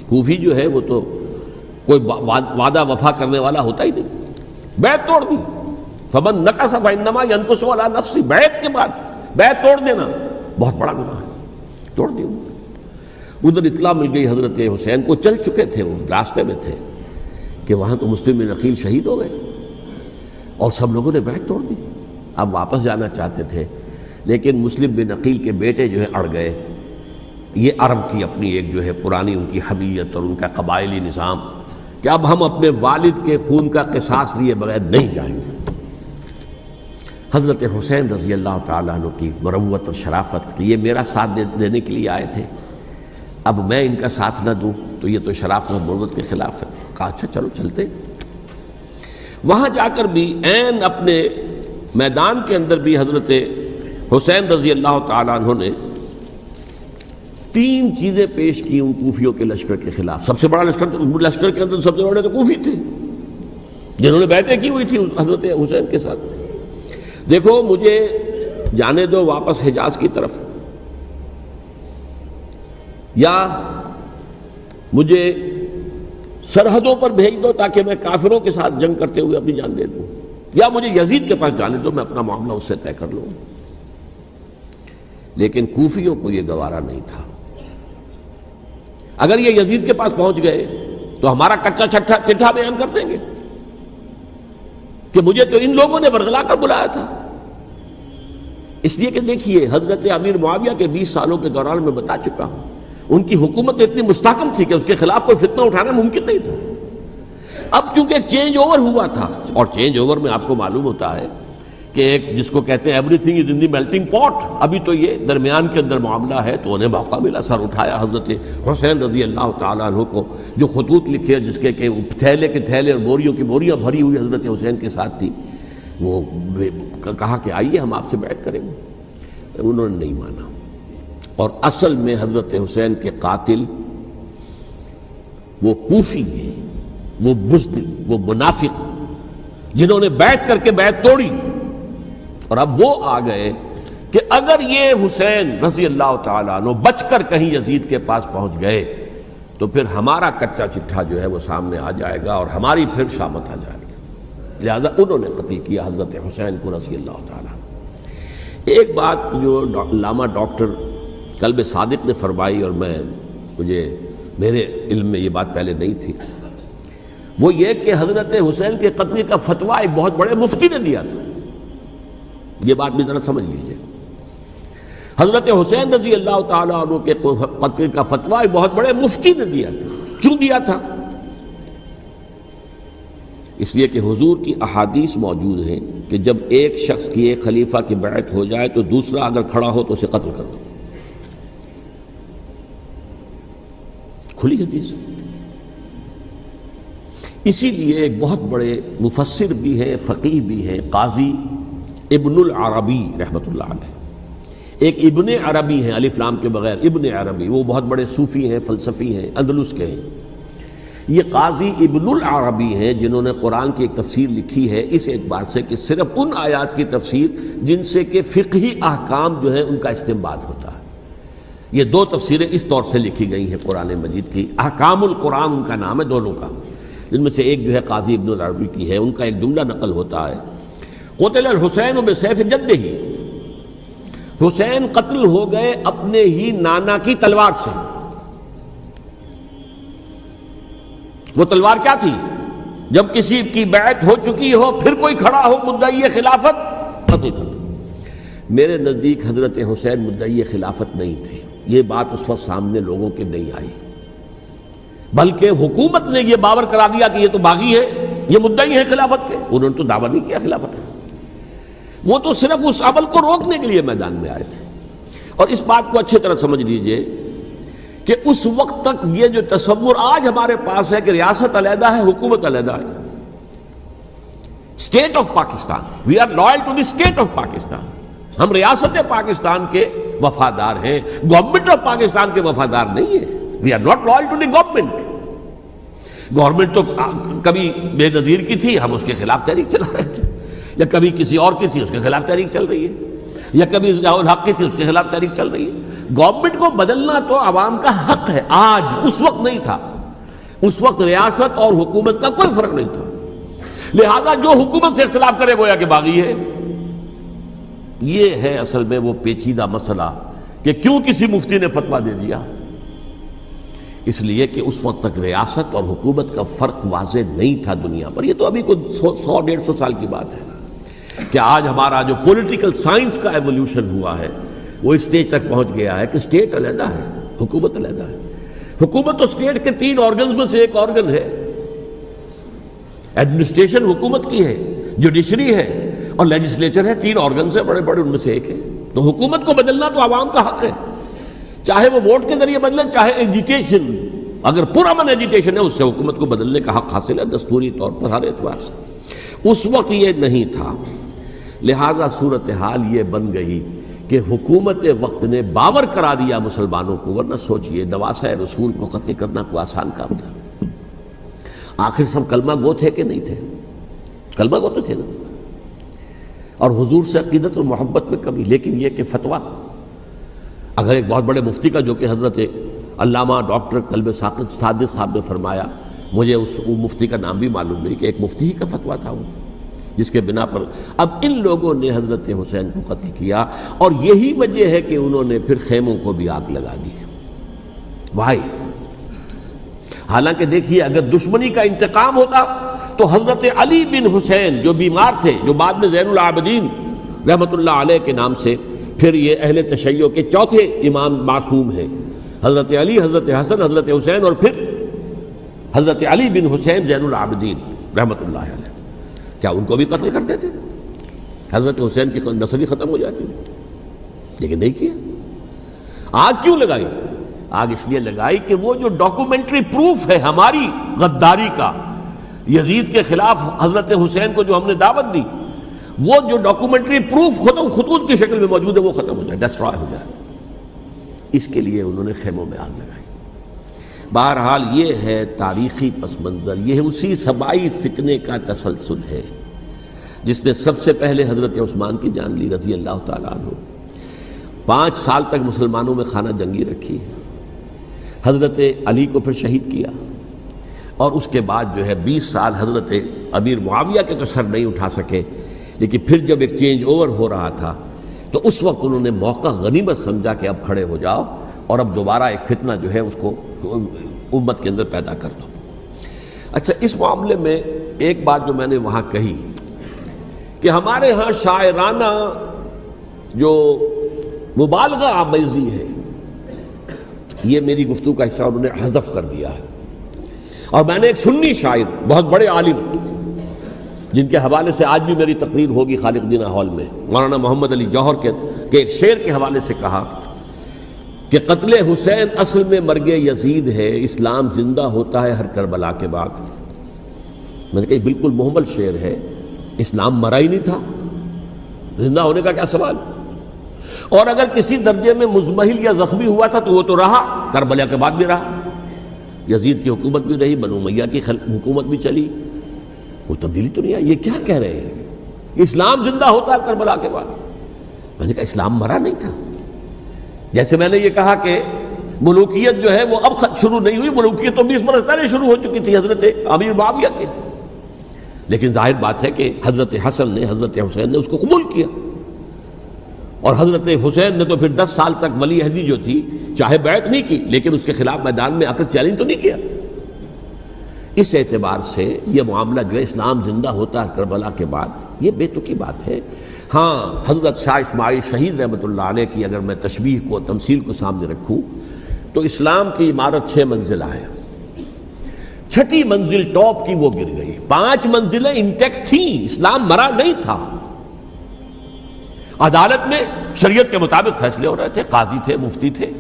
کوفی جو ہے وہ تو کوئی وعدہ وفا کرنے والا ہوتا ہی نہیں، بیعت توڑ دی۔ فمن نقص فانما ينقص على نفسه، بیعت کے بعد بیعت توڑ دینا بہت بڑا گناہ ہے، توڑ دی۔ ادھر اطلاع مل گئی حضرت حسین کو، چل چکے تھے، وہ راستے میں تھے کہ وہاں تو مسلم بن عقیل شہید ہو گئے اور سب لوگوں نے بیعت توڑ دی۔ اب واپس جانا چاہتے تھے لیکن مسلم بن عقیل کے بیٹے جو ہے اڑ گئے۔ یہ عرب کی اپنی ایک جو ہے پرانی ان کی حمیت اور ان کا قبائلی نظام کہ اب ہم اپنے والد کے خون کا قصاص لیے بغیر نہیں جائیں گے۔ حضرت حسین رضی اللہ تعالیٰ عنہ کی مروت اور شرافت، یہ میرا ساتھ دینے کے لیے آئے تھے، اب میں ان کا ساتھ نہ دوں تو یہ تو شرافت اور مروت کے خلاف ہے۔ کہا اچھا چلو چلتے۔ وہاں جا کر بھی عین اپنے میدان کے اندر بھی حضرت حسین رضی اللہ تعالیٰ عنہ نے 3 چیزیں پیش کی ان کوفیوں کے لشکر کے خلاف۔ سب سے بڑا لشکر کے اندر سب سے بڑے تو کوفی تھے جنہوں نے بیعتیں کی ہوئی تھی حضرت حسین کے ساتھ۔ دیکھو مجھے جانے دو واپس حجاز کی طرف، یا مجھے سرحدوں پر بھیج دو تاکہ میں کافروں کے ساتھ جنگ کرتے ہوئے اپنی جان دے دوں، یا مجھے یزید کے پاس جانے دو، میں اپنا معاملہ اس سے طے کر لوں۔ لیکن کوفیوں کو یہ گوارا نہیں تھا۔ اگر یہ یزید کے پاس پہنچ گئے تو ہمارا کچا چٹھا بیان کر دیں گے کہ مجھے تو ان لوگوں نے ورغلا کر بلایا تھا۔ اس لیے کہ دیکھیے حضرت امیر معاویہ کے 20 سالوں کے دوران میں بتا چکا ہوں، ان کی حکومت اتنی مستحکم تھی کہ اس کے خلاف کوئی فتنہ اٹھانا ممکن نہیں تھا۔ اب چونکہ ایک چینج اوور ہوا تھا، اور چینج اوور میں آپ کو معلوم ہوتا ہے کہ ایک جس کو کہتے ہیں every thing is in the melting پاٹ، ابھی تو یہ درمیان کے اندر معاملہ ہے، تو انہیں موقع ملا، سر اٹھایا حضرت حسین رضی اللہ تعالیٰ عنہ کو، جو خطوط لکھے جس کے کہ تھیلے کے تھیلے اور بوریوں کی بوریاں بھری ہوئی حضرت حسین کے ساتھ تھی، وہ کہا کہ آئیے ہم آپ سے بیعت کریں گے۔ انہوں نے نہیں مانا، اور اصل میں حضرت حسین کے قاتل وہ کوفی ہیں، وہ بزدل، وہ منافق، جنہوں نے بیعت کر کے بیعت توڑی، اور اب وہ آ گئے کہ اگر یہ حسین رضی اللہ تعالیٰ عنہ بچ کر کہیں یزید کے پاس پہنچ گئے تو پھر ہمارا کچا چٹھا جو ہے وہ سامنے آ جائے گا اور ہماری پھر شامت آ جائے گی، لہذا انہوں نے قتل کیا حضرت حسین کو رضی اللہ تعالیٰ عنہ۔ ایک بات جو علامہ ڈاکٹر قلب صادق نے فرمائی، اور میرے علم میں یہ بات پہلے نہیں تھی، وہ یہ کہ حضرت حسین کے قتل کا فتویٰ ایک بہت بڑے مفتی نے دیا تھا۔ یہ بات بھی ذرا سمجھ لیجیے، حضرت حسین رضی اللہ تعالیٰ عنہ کے قتل کا فتویٰ ایک بہت بڑے مفتی نے دیا تھا۔ کیوں دیا تھا؟ اس لیے کہ حضور کی احادیث موجود ہیں کہ جب ایک شخص کی ایک خلیفہ کی بیعت ہو جائے تو دوسرا اگر کھڑا ہو تو اسے قتل کر دو، کھلی حدیث۔ اسی لیے ایک بہت بڑے مفسر بھی ہیں، فقیہ بھی ہیں، قاضی ابن العربی رحمۃ اللہ علیہ، ایک ابن عربی ہیں الف لام کے بغیر، ابن عربی، وہ بہت بڑے صوفی ہیں، فلسفی ہیں، اندلس کے ہیں۔ یہ قاضی ابن العربی ہیں جنہوں نے قرآن کی ایک تفسیر لکھی ہے اس اعتبار سے کہ صرف ان آیات کی تفسیر جن سے کہ فقہی احکام جو ہیں ان کا استنباط ہوتا ہے۔ یہ دو تفسیریں اس طور سے لکھی گئی ہیں قرآن مجید کی، احکام القرآن ان کا نام ہے دونوں کا، جن میں سے ایک جو ہے قاضی ابن العربی کی ہے۔ ان کا ایک جملہ نقل ہوتا ہے، قتل الحسین بسیف جدہ، حسین قتل ہو گئے اپنے ہی نانا کی تلوار سے۔ وہ تلوار کیا تھی؟ جب کسی کی بیعت ہو چکی ہو پھر کوئی کھڑا ہو مدعی خلافت، قتل کر دو۔ میرے نزدیک حضرت حسین مدعی خلافت نہیں تھے، یہ بات اس وقت سامنے لوگوں کے نہیں آئی، بلکہ حکومت نے یہ باور کرا دیا کہ یہ تو باغی ہے، یہ مدعی ہے خلافت کے۔ انہوں نے تو دعویٰ نہیں کیا خلافت کا، وہ تو صرف اس عمل کو روکنے کے لیے میدان میں آئے تھے۔ اور اس بات کو اچھی طرح سمجھ لیجئے کہ اس وقت تک یہ جو تصور آج ہمارے پاس ہے کہ ریاست علیحدہ ہے، حکومت علیحدہ ہے، state of Pakistan, we are loyal to the state of Pakistan, ہم ریاست پاکستان کے وفادار ہیں، گورنمنٹ آف پاکستان کے وفادار نہیں ہیں۔ We are not loyal to the government. Government تو کبھی بے نظیر کی تھی، ہم اس کے خلاف تحریک چلا رہے تھے، یا کبھی کسی اور کی تھی اس کے خلاف تحریک چل رہی ہے، یا کبھی ضیاء الحق کی تھی اس کے خلاف تحریک چل رہی ہے۔ گورنمنٹ کو بدلنا تو عوام کا حق ہے، آج، اس وقت نہیں تھا۔ اس وقت ریاست اور حکومت کا کوئی فرق نہیں تھا، لہذا جو حکومت سے اختلاف کرے گویا کہ باغی ہے۔ یہ ہے اصل میں وہ پیچیدہ مسئلہ کہ کیوں کسی مفتی نے فتویٰ دے دیا، اس لیے کہ اس وقت تک ریاست اور حکومت کا فرق واضح نہیں تھا دنیا پر۔ یہ تو ابھی کوئی 100-150 سال کی بات ہے کہ آج ہمارا جو پولیٹیکل سائنس کا ایولیوشن ہوا ہے وہ اس اسٹیج تک پہنچ گیا ہے کہ اسٹیٹ علیحدہ ہے، حکومت علیحدہ ہے۔ حکومت تو اسٹیٹ کے 3 آرگنز میں سے ایک آرگن ہے، ایڈمنسٹریشن حکومت کی ہے، جوڈیشری ہے اور لیجسلیچر ہے، 3 آرگنز ہیں بڑے بڑے، ان میں سے ایک ہے۔ تو حکومت کو بدلنا تو عوام کا حق ہے، چاہے وہ ووٹ کے ذریعے بدلیں، چاہے ایجیٹیشن، اگر پرامن ایجیٹیشن ہے اس سے حکومت کو بدلنے کا حق حاصل ہے دستوری طور پر ہر اعتبار سے۔ اس وقت یہ نہیں تھا، لہذا صورتحال یہ بن گئی کہ حکومت وقت نے باور کرا دیا مسلمانوں کو، ورنہ سوچئے نواسہ رسول کو قتل کرنا کوئی آسان کام تھا؟ آخر سب کلمہ گو تھے کہ نہیں تھے؟ کلمہ گو تو تھے نا، اور حضور سے عقیدت اور محبت میں کمی، لیکن یہ کہ فتویٰ اگر ایک بہت بڑے مفتی کا، جو کہ حضرت علامہ ڈاکٹر قلب صادق صاحب نے فرمایا، مجھے اس مفتی کا نام بھی معلوم نہیں، کہ ایک مفتی ہی کا فتویٰ تھا وہ، جس کے بنا پر اب ان لوگوں نے حضرت حسین کو قتل کیا، اور یہی وجہ ہے کہ انہوں نے پھر خیموں کو بھی آگ لگا دی۔ وائی، حالانکہ دیکھیے اگر دشمنی کا انتقام ہوتا تو حضرت علی بن حسین جو بیمار تھے، جو بعد میں زین العابدین رحمۃ اللہ علیہ کے نام سے پھر یہ اہل تشیع کے چوتھے امام معصوم ہیں، حضرت علی، حضرت حسن، حضرت حسین، اور پھر حضرت علی بن حسین زین العابدین رحمۃ اللہ علیہ، کیا ان کو بھی قتل کرتے تھے؟ حضرت حسین کی نسل ہی ختم ہو جاتی، لیکن نہیں کیا۔ آگ کیوں لگائی؟ آگ اس لیے لگائی کہ وہ جو ڈاکومنٹری پروف ہے ہماری غداری کا یزید کے خلاف حضرت حسین کو جو ہم نے دعوت دی، وہ جو ڈاکومنٹری پروف خطوط کی شکل میں موجود ہے وہ ختم ہو جائے، ڈسٹرائے ہو جائے۔ اس کے لیے انہوں نے خیموں میں آگ لگائی۔ بہرحال یہ ہے تاریخی پس منظر، یہ اسی سبائی فتنے کا تسلسل ہے جس نے سب سے پہلے حضرت عثمان کی جان لی رضی اللہ تعالیٰ عنہ، 5 سال تک مسلمانوں میں خانہ جنگی رکھی، حضرت علی کو پھر شہید کیا، اور اس کے بعد جو ہے 20 سال حضرت امیر معاویہ کے تو سر نہیں اٹھا سکے، لیکن پھر جب ایک چینج اوور ہو رہا تھا تو اس وقت انہوں نے موقع غنیمت سمجھا کہ اب کھڑے ہو جاؤ اور اب دوبارہ ایک فتنہ جو ہے اس کو امت کے اندر پیدا کر دو۔ اچھا، اس معاملے میں ایک بات جو میں نے وہاں کہی کہ ہمارے ہاں شاعرانہ جو مبالغہ آمیزی ہے، یہ میری گفتگو کا حصہ انہوں نے حذف کر دیا ہے، اور میں نے ایک سنی شاعر، بہت بڑے عالم، جن کے حوالے سے آج بھی میری تقریر ہوگی خالق جناح ہال میں، مولانا محمد علی جوہر کے ایک شعر کے حوالے سے کہا کہ قتل حسین اصل میں مرگ یزید ہے، اسلام زندہ ہوتا ہے ہر کربلا کے بعد۔ میں نے کہا بالکل محمل شعر ہے، اسلام مرا ہی نہیں تھا، زندہ ہونے کا کیا سوال؟ اور اگر کسی درجے میں مزمحل یا زخمی ہوا تھا تو وہ تو رہا، کربلا کے بعد بھی رہا، یزید کی حکومت بھی رہی، بنو امیہ کی حکومت بھی چلی، کوئی تبدیلی تو نہیں آئی۔ یہ کیا کہہ رہے ہیں؟ اسلام زندہ ہوتا ہے کربلا کے بعد؟ میں نے کہا اسلام مرا نہیں تھا۔ جیسے میں نے یہ کہا کہ ملوکیت جو ہے وہ اب شروع نہیں ہوئی، ملوکیت تو 20 برس پہلے شروع ہو چکی تھی حضرت امیر معاویہ کے، لیکن ظاہر بات ہے کہ حضرت حسن نے، حضرت حسین نے اس کو قبول کیا، اور حضرت حسین نے تو پھر 10 سال تک ولی عہدی جو تھی چاہے بیعت نہیں کی، لیکن اس کے خلاف میدان میں آ کر چیلنج تو نہیں کیا۔ اس اعتبار سے یہ معاملہ جو ہے اسلام زندہ ہوتا ہے کربلا کے بعد، یہ بے تکی بات ہے۔ ہاں، حضرت شاہ اسماعیل شہید رحمۃ اللہ علیہ کی اگر میں تشبیہ کو، تمثیل کو سامنے رکھوں تو اسلام کی عمارت 6 منزلہ ہے، 6ٹی منزل ٹاپ کی وہ گر گئی، 5 منزلیں انٹیکٹ تھیں، اسلام مرا نہیں تھا۔ عدالت میں شریعت کے مطابق فیصلے ہو رہے تھے، قاضی تھے، مفتی تھے،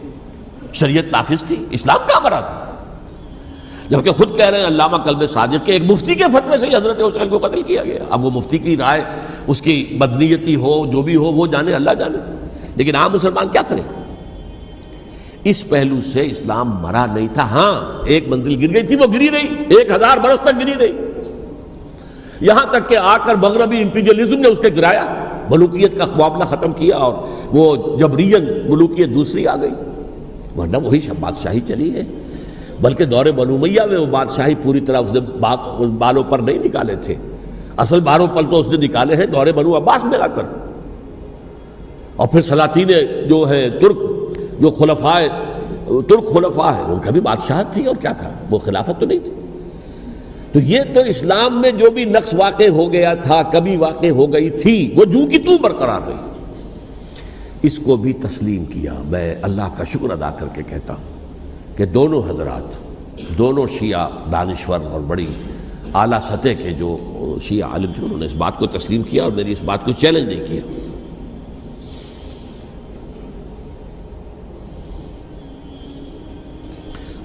شریعت نافذ تھی، اسلام کہاں مرا تھا؟ جبکہ خود کہہ رہے ہیں علامہ کلب صادق کے ایک مفتی کے فتوے سے حضرت حسین کو قتل کیا گیا۔ اب وہ مفتی کی رائے، اس کی بدنیتی ہو، جو بھی ہو، وہ جانے، اللہ جانے، لیکن عام مسلمان کیا کریں؟ اس پہلو سے اسلام مرا نہیں تھا۔ ہاں، ایک منزل گر گئی تھی، وہ گری رہی، 1000 برس تک گری رہی، یہاں تک کہ آ کر مغربی امپیریلزم نے اس کے گرایا، ملوکیت کا معاملہ ختم کیا، اور وہ جبرین ملوکیت دوسری آ گئی، ورنہ وہی بادشاہی چلی ہے۔ بلکہ دور بنو امیہ میں وہ بادشاہی پوری طرح اس نے بالوں پر نہیں نکالے تھے، اصل بالوں پر تو اس نے نکالے ہیں دور بنو عباس میں آ کر، اور پھر سلاطین جو ہے ترک، جو ترک خلفاء ہے، ان کا بھی بادشاہت تھی، اور کیا تھا، وہ خلافت تو نہیں تھی۔ تو یہ تو اسلام میں جو بھی نقص واقع ہو گیا تھا، کبھی واقع ہو گئی تھی، وہ جو کی تو برقرار رہی، اس کو بھی تسلیم کیا۔ میں اللہ کا شکر ادا کر کے کہتا ہوں کہ دونوں حضرات، دونوں شیعہ دانشور اور بڑی اعلیٰ سطح کے جو شیعہ عالم تھے، انہوں نے اس بات کو تسلیم کیا اور میری اس بات کو چیلنج نہیں کیا۔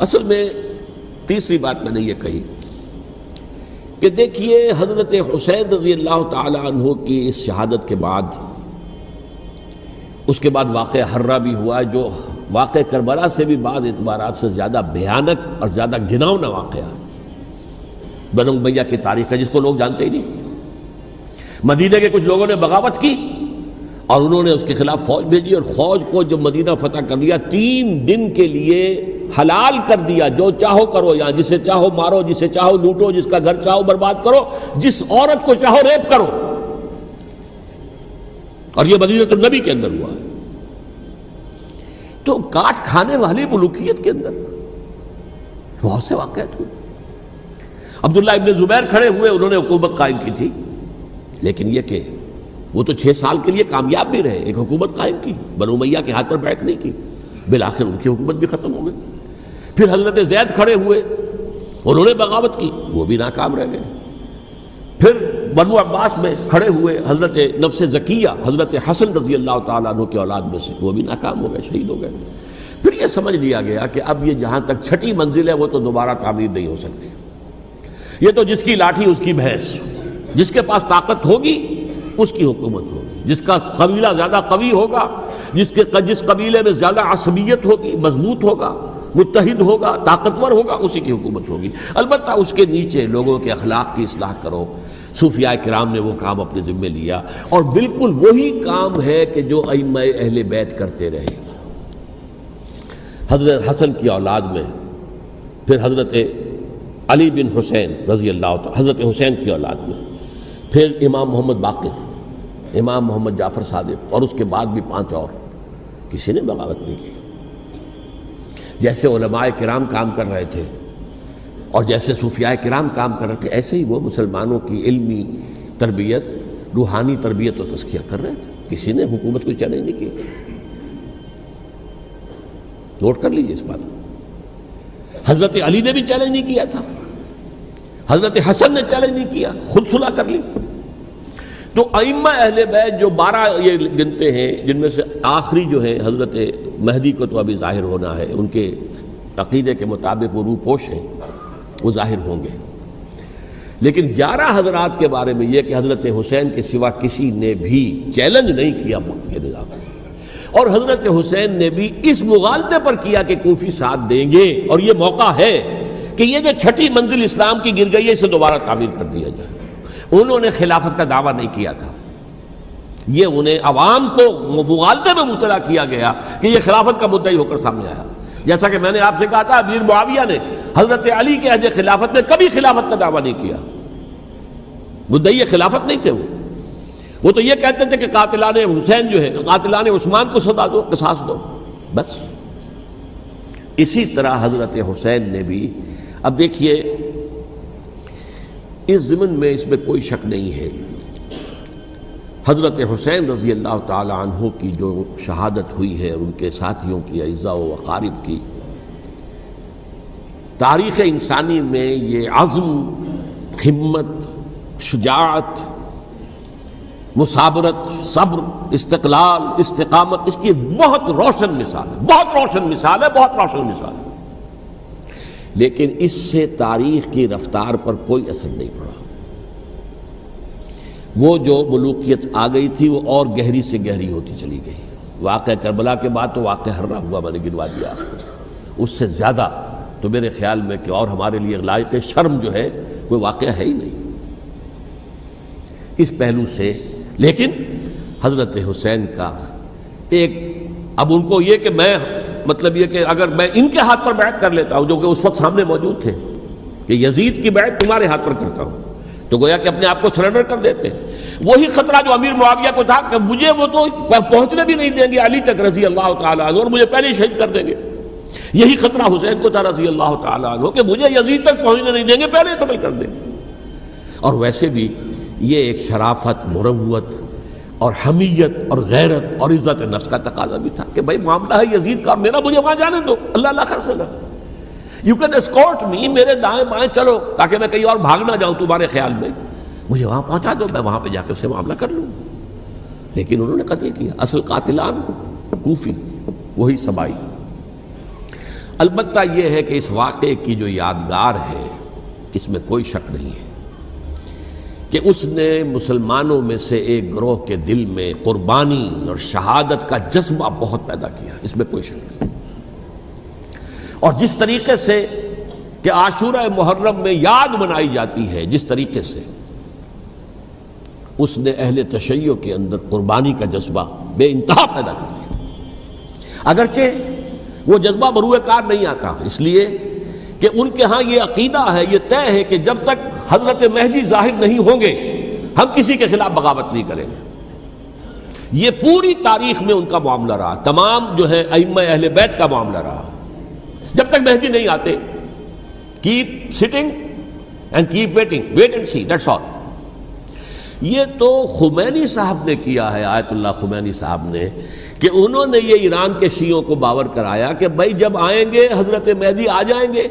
اصل میں تیسری بات میں نے یہ کہی کہ دیکھیے حضرت حسین رضی اللہ تعالی عنہ کی اس شہادت کے بعد، اس کے بعد واقعہ حرہ بھی ہوا، جو واقعہ کربلا سے بھی بعض اعتبارات سے زیادہ بھیانک اور زیادہ گھناؤنا واقعہ ہے بنو امیہ کی تاریخ کا، جس کو لوگ جانتے ہی نہیں۔ مدینہ کے کچھ لوگوں نے بغاوت کی اور انہوں نے اس کے خلاف فوج بھیجی، اور فوج کو جب مدینہ فتح کر دیا، 3 دن کے لیے حلال کر دیا، جو چاہو کرو، یہاں جسے چاہو مارو، جسے چاہو لوٹو، جس کا گھر چاہو برباد کرو، جس عورت کو چاہو ریپ کرو، اور یہ مدینہ النبی کے اندر ہوا۔ تو کاٹ کھانے والی ملوکیت کے اندر بہت سے واقعات ہوئے۔ عبداللہ ابن زبیر کھڑے ہوئے، انہوں نے حکومت قائم کی تھی، لیکن یہ کہ وہ تو 6 سال کے لیے کامیاب بھی رہے، ایک حکومت قائم کی، بنو امیہ کے ہاتھ پر بیعت نہیں کی، بالآخر ان کی حکومت بھی ختم ہو گئی۔ پھر حضرت زید کھڑے ہوئے، انہوں نے بغاوت کی، وہ بھی ناکام رہ گئے۔ پھر بنو عباس میں کھڑے ہوئے حضرت نفس زکیہ، حضرت حسن رضی اللہ تعالیٰ عنہ کے اولاد میں سے، وہ بھی ناکام ہو گئے، شہید ہو گئے۔ پھر یہ سمجھ لیا گیا کہ اب یہ جہاں تک 6ٹی منزل ہے وہ تو دوبارہ تعمیر نہیں ہو سکتی، یہ تو جس کی لاٹھی اس کی بھینس، جس کے پاس طاقت ہوگی اس کی حکومت ہوگی، جس کا قبیلہ زیادہ قوی ہوگا، جس قبیلے میں زیادہ عصبیت ہوگی، مضبوط ہوگا، متحد ہوگا، طاقتور ہوگا، اسی کی حکومت ہوگی۔ البتہ اس کے نیچے لوگوں کے اخلاق کی اصلاح کرو، صوفیاء کرام نے وہ کام اپنے ذمے لیا، اور بالکل وہی کام ہے کہ جو ائمہ اہل بیت کرتے رہے۔ حضرت حسن کی اولاد میں پھر حضرت علی بن حسین رضی اللہ تعالی، حضرت حسین کی اولاد میں پھر امام محمد باقر، امام محمد جعفر صادق، اور اس کے بعد بھی 5 اور، کسی نے بغاوت نہیں کی۔ جیسے علماء کرام کام کر رہے تھے اور جیسے صوفیاء کرام کام کر رہے تھے، ایسے ہی وہ مسلمانوں کی علمی تربیت، روحانی تربیت و تزکیہ کر رہے تھے۔ کسی نے حکومت کو چیلنج نہیں کیا۔ نوٹ کر لیجیے اس بات کو۔ حضرت علی نے بھی چیلنج نہیں کیا تھا، حضرت حسن نے چیلنج نہیں کیا، خود صلح کر لی۔ تو ائمہ اہل بیت جو 12 یہ گنتے ہیں، جن میں سے آخری جو ہیں حضرت مہدی کو تو ابھی ظاہر ہونا ہے، ان کے عقیدے کے مطابق وہ روح پوش ہیں، وہ ظاہر ہوں گے، لیکن 11 حضرات کے بارے میں یہ کہ حضرت حسین کے سوا کسی نے بھی چیلنج نہیں کیا وقت کے نظام، اور حضرت حسین نے بھی اس مغالطے پر کیا کہ کوفی ساتھ دیں گے، اور یہ موقع ہے کہ یہ جو 6ٹھی منزل اسلام کی گر گئی ہے اسے دوبارہ تعمیر کر دیا جائے۔ انہوں نے خلافت کا دعویٰ نہیں کیا تھا، یہ انہیں عوام کو مغالطے میں مبتلا کیا گیا کہ یہ خلافت کا مدعی ہو کر سامنے آیا۔ جیسا کہ میں نے آپ سے کہا تھا، امیر معاویہ نے حضرت علی کے عہد خلافت میں کبھی خلافت کا دعویٰ نہیں کیا، مدعی خلافت نہیں تھے وہ تو یہ کہتے تھے کہ قاتلان حسین جو ہے، قاتلان عثمان کو سزا دو، قصاص دو، بس۔ اسی طرح حضرت حسین نے بھی، اب دیکھیے اس ضمن میں اس میں کوئی شک نہیں ہے، حضرت حسین رضی اللہ تعالی عنہ کی جو شہادت ہوئی ہے، اور ان کے ساتھیوں کی، اعزاء و اقارب کی، تاریخ انسانی میں یہ عزم، ہمت، شجاعت، مثابرت، صبر، استقلال، استقامت، اس کی بہت روشن مثال ہے، بہت روشن مثال ہے، بہت روشن مثال ہے۔ لیکن اس سے تاریخ کی رفتار پر کوئی اثر نہیں پڑا۔ وہ جو ملوکیت آ گئی تھی وہ اور گہری سے گہری ہوتی چلی گئی۔ واقعہ کربلا کے بعد تو واقعہ ہررا ہوا میں نے گنوا دیا آپ کو، اس سے زیادہ تو میرے خیال میں کہ اور ہمارے لیے لائق شرم جو ہے کوئی واقعہ ہے ہی نہیں اس پہلو سے۔ لیکن حضرت حسین کا ایک، اب ان کو یہ کہ میں، مطلب یہ کہ اگر میں ان کے ہاتھ پر بیعت کر لیتا ہوں، جو کہ اس وقت سامنے موجود تھے، کہ یزید کی بیعت تمہارے ہاتھ پر کرتا ہوں، تو گویا کہ اپنے آپ کو سرنڈر کر دیتے ہیں۔ وہی خطرہ جو امیر معاویہ کو تھا کہ مجھے وہ تو پہنچنے بھی نہیں دیں گے علی تک رضی اللہ تعالیٰ عنہ، اور مجھے پہلے ہی شہید کر دیں گے، یہی خطرہ حسین کو تھا رضی اللہ تعالیٰ عنہ کہ مجھے یزید تک پہنچنے نہیں دیں گے، پہلے قتل کر دیں گے۔ اور ویسے بھی یہ ایک شرافت، مروت اور حمیت اور غیرت اور عزت نفس کا تقاضا بھی تھا کہ بھائی معاملہ ہے یزید کا، میرا مجھے وہاں جانے دو، اللہ اللہ خرسلہ، یو کین اسکورٹ می، میرے دائیں بائیں چلو تاکہ میں کہیں اور بھاگ نہ جاؤں تمہارے خیال میں، مجھے وہاں پہنچا دو، میں وہاں پہ جا کے اس سے معاملہ کر لوں۔ لیکن انہوں نے قتل کیا، اصل قاتلان کوفی، وہی سبائی۔ البتہ یہ ہے کہ اس واقعے کی جو یادگار ہے اس میں کوئی شک نہیں ہے کہ اس نے مسلمانوں میں سے ایک گروہ کے دل میں قربانی اور شہادت کا جذبہ بہت پیدا کیا، اس میں کوئی شک نہیں۔ اور جس طریقے سے کہ عاشورہ محرم میں یاد منائی جاتی ہے، جس طریقے سے اس نے اہل تشیع کے اندر قربانی کا جذبہ بے انتہا پیدا کر دیا، اگرچہ وہ جذبہ بروئے کار نہیں آتا، اس لیے کہ ان کے ہاں یہ عقیدہ ہے، یہ طے ہے کہ جب تک حضرت مہدی ظاہر نہیں ہوں گے ہم کسی کے خلاف بغاوت نہیں کریں گے۔ یہ پوری تاریخ میں ان کا معاملہ رہا، تمام جو ہے ائمہ اہل بیت کا معاملہ رہا، جب تک مہدی نہیں آتے keep sitting and keep waiting, wait and see, that's all. یہ تو خمینی صاحب نے کیا ہے، آیت اللہ خمینی صاحب نے، کہ انہوں نے یہ ایران کے شیعوں کو باور کرایا کہ بھائی جب آئیں گے حضرت مہدی آ جائیں گے،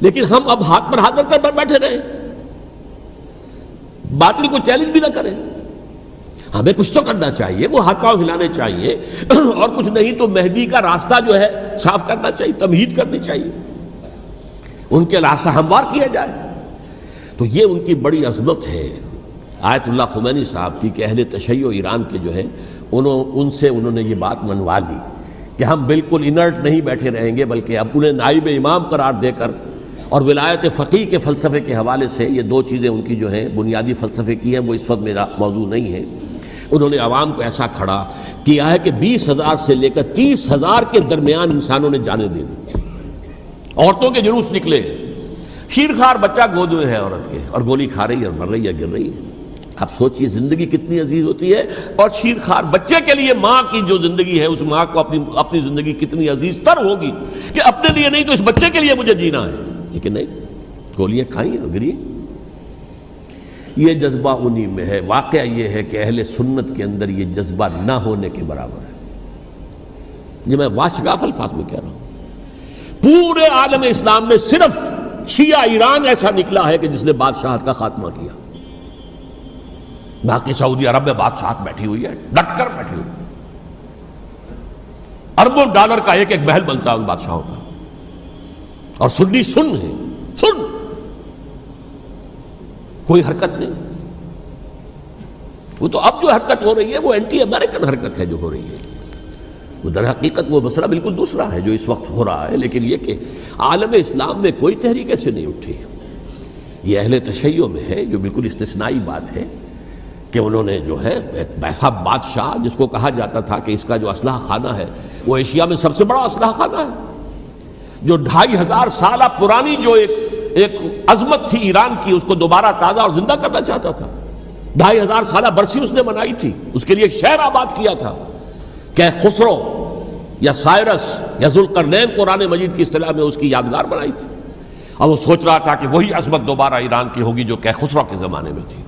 لیکن ہم اب ہاتھ پر ہاتھ رکھ کر بیٹھے رہیں، باطل کو چیلنج بھی نہ کریں، ہمیں کچھ تو کرنا چاہیے، وہ ہاتھ پاؤں ہلانے چاہیے، اور کچھ نہیں تو مہدی کا راستہ جو ہے صاف کرنا چاہیے، تمہید کرنی چاہیے، ان کے راستہ ہموار کیا جائے۔ تو یہ ان کی بڑی عظمت ہے آیت اللہ خمینی صاحب کی کہ اہل تشیع ایران کے جو ہے ان سے انہوں نے یہ بات منوا لی کہ ہم بالکل انرٹ نہیں بیٹھے رہیں گے، بلکہ اب انہیں نائب امام قرار دے کر اور ولایت فقیہ کے فلسفے کے حوالے سے یہ دو چیزیں ان کی جو ہیں بنیادی فلسفے کی ہیں، وہ اس وقت میرا موضوع نہیں ہے۔ انہوں نے عوام کو ایسا کھڑا کیا ہے کہ 20,000 سے لے کر 30,000 کے درمیان انسانوں نے جانیں دے دی، عورتوں کے جلوس نکلے، شیرخوار بچہ گود میں ہے عورت کے اور گولی کھا رہی ہے اور مر رہی ہے، گر رہی ہے۔ آپ سوچئے زندگی کتنی عزیز ہوتی ہے، اور شیرخوار بچے کے لیے ماں کی جو زندگی ہے، اس ماں کو اپنی زندگی کتنی عزیز تر ہوگی کہ اپنے لیے نہیں تو اس بچے کے لیے مجھے جینا ہے، لیکن نہیں، گولیاں کھائیں اور گری۔ یہ جذبہ انہی میں ہے۔ واقعہ یہ ہے کہ اہل سنت کے اندر یہ جذبہ نہ ہونے کے برابر ہے۔ یہ میں واشگاف الفاظ میں کہہ رہا ہوں۔ پورے عالم اسلام میں صرف شیعہ ایران ایسا نکلا ہے کہ جس نے بادشاہت کا خاتمہ کیا، باقی سعودی عرب میں بادشاہت بیٹھی ہوئی ہے، ڈٹ کر بیٹھی ہوئی، اربوں ڈالر کا ایک ایک محل بنتا ہے ان بادشاہوں کا، اور سنی سن ہے، سن، کوئی حرکت نہیں۔ وہ تو اب جو حرکت ہو رہی ہے وہ اینٹی امریکن حرکت ہے جو ہو رہی ہے، وہ در حقیقت وہ مسئلہ بالکل دوسرا ہے جو اس وقت ہو رہا ہے، لیکن یہ کہ عالم اسلام میں کوئی تحریک ایسے نہیں اٹھی۔ یہ اہل تشیع میں ہے، جو بالکل استثنائی بات ہے کہ انہوں نے جو ہے ایسا بادشاہ جس کو کہا جاتا تھا کہ اس کا جو اسلحہ خانہ ہے وہ ایشیا میں سب سے بڑا اسلحہ خانہ ہے، جو 2500 سالہ پرانی جو ایک عظمت تھی ایران کی، اس کو دوبارہ تازہ اور زندہ کرنا چاہتا تھا۔ 2500 سالہ برسی اس نے منائی تھی، اس کے لیے ایک شہر آباد کیا تھا کہ خسرو یا سائرس یا ذوالقرنین قرآن مجید کی اصطلاح میں اس کی یادگار بنائی تھی، اور وہ سوچ رہا تھا کہ وہی عظمت دوبارہ ایران کی ہوگی جو کہ خسرو کے زمانے میں تھی،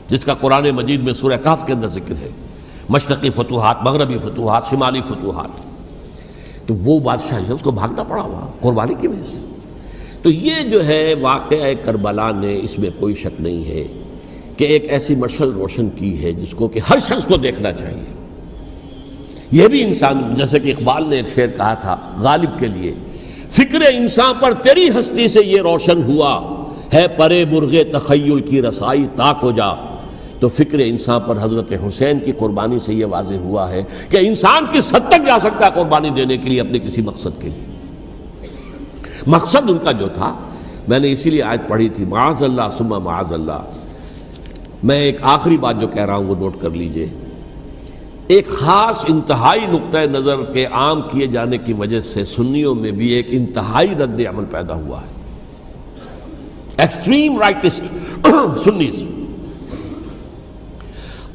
جس کا قرآن مجید میں سورہ کہف کے اندر ذکر ہے، مشرقی فتوحات، مغربی فتوحات، شمالی فتوحات۔ تو وہ بادشاہ ہے، اس کو بھاگنا پڑا ہوا قربانی کی وجہ سے۔ تو یہ جو ہے واقعہ کربلا نے، اس میں کوئی شک نہیں ہے کہ ایک ایسی مشعل روشن کی ہے جس کو کہ ہر شخص کو دیکھنا چاہیے۔ یہ بھی انسان، جیسے کہ اقبال نے ایک شعر کہا تھا غالب کے لیے، فکر انسان پر تیری ہستی سے یہ روشن ہوا ہے، پرے مرغ تخیل کی رسائی تاک ہو جا۔ تو فکر انسان پر حضرت حسین کی قربانی سے یہ واضح ہوا ہے کہ انسان کس حد تک جا سکتا ہے قربانی دینے کے لیے اپنے کسی مقصد کے لیے۔ مقصد ان کا جو تھا، میں نے اسی لیے آیت پڑھی تھی، معاذ اللہ ثم معاذ اللہ۔ میں ایک آخری بات جو کہہ رہا ہوں وہ نوٹ کر لیجئے، ایک خاص انتہائی نقطۂ نظر کے عام کیے جانے کی وجہ سے سنیوں میں بھی ایک انتہائی رد عمل پیدا ہوا ہے، ایکسٹریم رائٹسٹ سنیز۔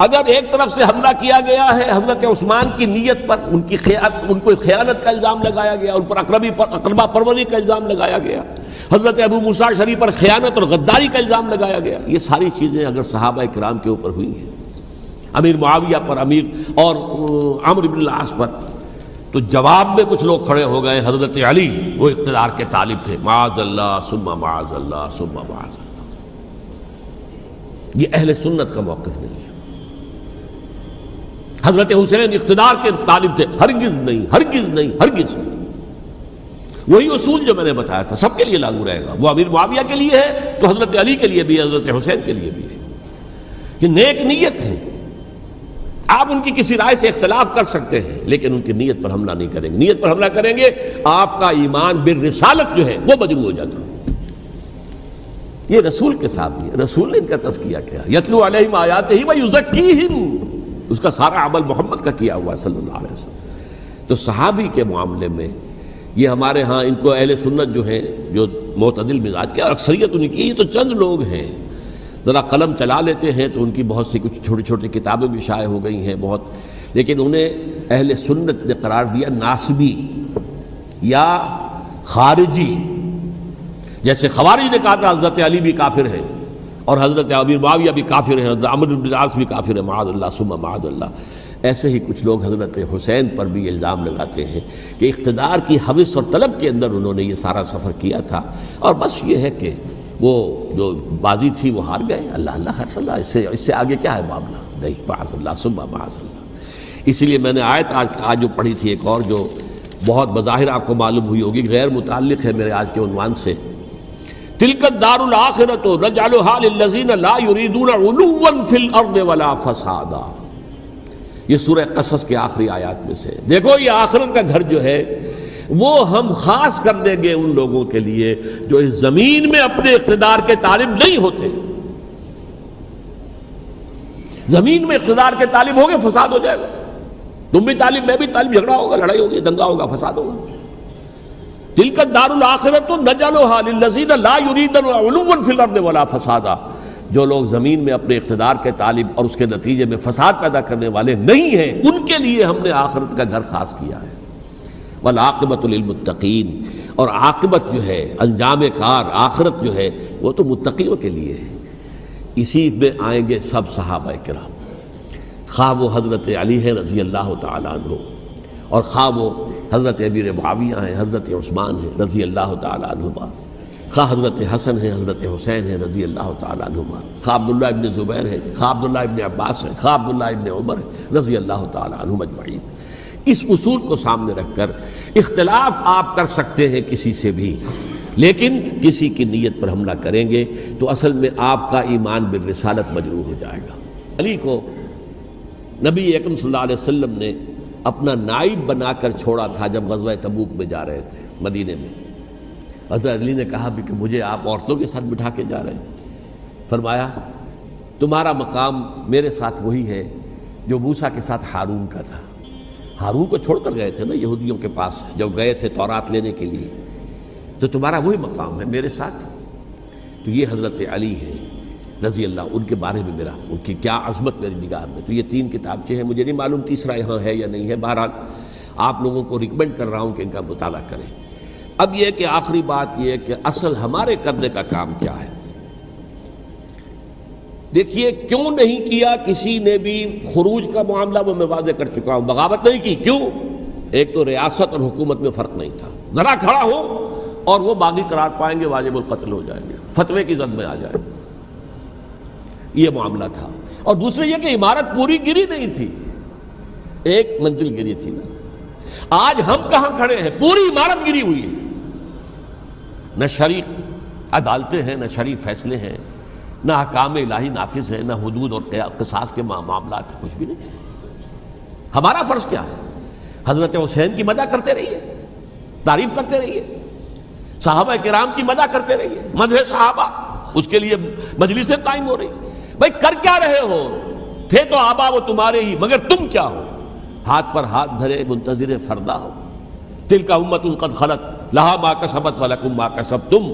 اگر ایک طرف سے حملہ کیا گیا ہے حضرت عثمان کی نیت پر، ان کو خیانت کا الزام لگایا گیا، ان پر اقربا پروری کا الزام لگایا گیا، حضرت ابو موسیٰ اشعری پر خیانت اور غداری کا الزام لگایا گیا، یہ ساری چیزیں اگر صحابہ کرام کے اوپر ہوئی ہیں، امیر معاویہ پر، امیر اور عمرو بن العاص پر، تو جواب میں کچھ لوگ کھڑے ہو گئے، حضرت علی وہ اقتدار کے طالب تھے، معاذ اللہ ثم معاذ اللہ ثم معاذ اللہ۔ یہ اہل سنت کا موقف نہیں ہے۔ حضرت حسین اقتدار کے طالب تھے، ہرگز نہیں، ہرگز نہیں، ہرگز نہیں۔ وہی اصول جو میں نے بتایا تھا سب کے لیے لاگو رہے گا، وہ امیر معاویہ کے لیے ہے تو حضرت علی کے لیے بھی ہے، حضرت حسین کے لیے بھی ہے۔ یہ نیک نیت ہے، آپ ان کی کسی رائے سے اختلاف کر سکتے ہیں لیکن ان کی نیت پر حملہ نہیں کریں گے۔ نیت پر حملہ کریں گے آپ کا ایمان بالرسالت جو ہے وہ مجروح ہو جاتا ہے۔ یہ رسول کے ساتھ بھی ہے، رسول نے ان کا تزکیہ کیا، یتلو علیہم آیاتہ ویزکیہم، اس کا سارا عمل محمد کا کیا ہوا ہے صلی اللہ علیہ وسلم۔ تو صحابی کے معاملے میں یہ ہمارے ہاں ان کو اہل سنت جو ہیں، جو معتدل مزاج کے، اور اکثریت ان کی، یہ تو چند لوگ ہیں، ذرا قلم چلا لیتے ہیں تو ان کی بہت سی کچھ چھوٹی چھوٹی کتابیں بھی شائع ہو گئی ہیں بہت، لیکن انہیں اہل سنت نے قرار دیا ناسبی یا خارجی۔ جیسے خوارج نے کہا تھا حضرت علی بھی کافر ہے اور حضرت امیر معاویہ بھی کافر ہے، حضرت عمرو بن العاص بھی کافر ہے، معاذ اللہ ثم معاذ اللہ۔ ایسے ہی کچھ لوگ حضرت حسین پر بھی الزام لگاتے ہیں کہ اقتدار کی ہوس اور طلب کے اندر انہوں نے یہ سارا سفر کیا تھا، اور بس یہ ہے کہ وہ جو بازی تھی وہ ہار گئے، اللہ اللہ خیر صلی اللہ، اس سے آگے کیا ہے معاملہ؟ نہیں، معاذ اللہ ثم معاذ اللہ۔ اسی لیے میں نے آیت آج جو پڑھی تھی ایک اور جو بہت بظاہر آپ کو معلوم ہوئی ہوگی، غیر متعلق ہے میرے آج کے عنوان سے، تلک الدار الآخرۃ نجعلها للذین لا یریدون علوا فی الارض ولا فسادا۔ یہ سورہ قصص کے آخری آیات میں سے، دیکھو یہ آخرت کا گھر جو ہے وہ ہم خاص کر دیں گے ان لوگوں کے لیے جو اس زمین میں اپنے اقتدار کے طالب نہیں ہوتے. زمین میں اقتدار کے طالب ہو گے فساد ہو جائے گا. تم بھی طالب میں بھی طالب، جھگڑا ہوگا، لڑائی ہوگی، دنگا ہوگا، فساد ہوگا. تلک الدار الآخرۃ نجعلھا للذین لا یریدون علوا فی الارض ولا فسادا. جو لوگ زمین میں اپنے اقتدار کے طالب اور اس کے نتیجے میں فساد پیدا کرنے والے نہیں ہیں، ان کے لیے ہم نے آخرت کا گھر خاص کیا ہے. والعاقبۃ للمتقین، اور عاقبت جو ہے، انجام کار، آخرت جو ہے وہ تو متقیوں کے لیے ہے. اسی میں آئیں گے سب صحابہ کرام، خواہ وہ حضرت علی ہیں رضی اللہ تعالیٰ عنہ، اور خواہ وہ حضرت امیر معاویہ ہیں، حضرت عثمان ہیں رضی اللہ تعالیٰ عنہما، خواہ حضرت حسن ہیں، حضرت حسین ہیں رضی اللہ تعالیٰ عنہما، خواہ عبداللہ ابن زبیر ہیں، خواہ عبداللہ ابن عباس ہیں، خواہ عبداللہ ابن عمر ہیں رضی اللہ تعالیٰ عنہم اجمعین. اس اصول کو سامنے رکھ کر اختلاف آپ کر سکتے ہیں کسی سے بھی، لیکن کسی کی نیت پر حملہ کریں گے تو اصل میں آپ کا ایمان بالرسالت مجروح ہو جائے گا. علی کو نبی اکرم صلی اللہ علیہ وسلم نے اپنا نائب بنا کر چھوڑا تھا جب غزوہ تبوک میں جا رہے تھے مدینے میں. حضرت علی نے کہا بھی کہ مجھے آپ عورتوں کے ساتھ بٹھا کے جا رہے ہیں. فرمایا تمہارا مقام میرے ساتھ وہی ہے جو موسیٰ کے ساتھ ہارون کا تھا. ہارون کو چھوڑ کر گئے تھے نا یہودیوں کے پاس جب گئے تھے تورات لینے کے لیے، تو تمہارا وہی مقام ہے میرے ساتھ. تو یہ حضرت علی ہے رضی اللہ، ان کے بارے میں میرا، ان کی کیا عظمت میری نگاہ میں. تو یہ 3 کتابچے ہیں، مجھے نہیں معلوم تیسرا یہاں ہے یا نہیں ہے. بہرحال آپ لوگوں کو ریکمینڈ کر رہا ہوں کہ ان کا مطالعہ کریں. اب یہ کہ آخری بات یہ کہ اصل ہمارے کرنے کا کام کیا ہے. دیکھیے کیوں نہیں کیا کسی نے بھی خروج کا معاملہ، وہ میں واضح کر چکا ہوں. بغاوت نہیں کی، کیوں؟ ایک تو ریاست اور حکومت میں فرق نہیں تھا. ذرا کھڑا ہو اور وہ باغی قرار پائیں گے، واجب القتل ہو جائیں گے، فتوے کی زد میں آ جائیں گے. یہ معاملہ تھا. اور دوسرے یہ کہ عمارت پوری گری نہیں تھی، ایک منزل گری تھی نا. آج ہم کہاں کھڑے ہیں؟ پوری عمارت گری ہوئی ہے. نہ شرعی عدالتیں ہیں، نہ شرعی فیصلے ہیں، نہ احکام الہی نافذ ہیں، نہ حدود اور قصاص کے معاملات، کچھ بھی نہیں. ہمارا فرض کیا ہے؟ حضرت حسین کی مدح کرتے رہیے، تعریف کرتے رہیے، صحابہ کرام کی مدح کرتے رہیے، مدح صحابہ، اس کے لیے مجلسیں قائم ہو رہی. بھائی کر کیا رہے ہو؟ تھے تو آبا وہ تمہارے ہی، مگر تم کیا ہو؟ ہاتھ پر ہاتھ دھرے منتظر فردا ہو. تلک امۃ قد خلت لہا ما کسبت ولکم ما کسبتم.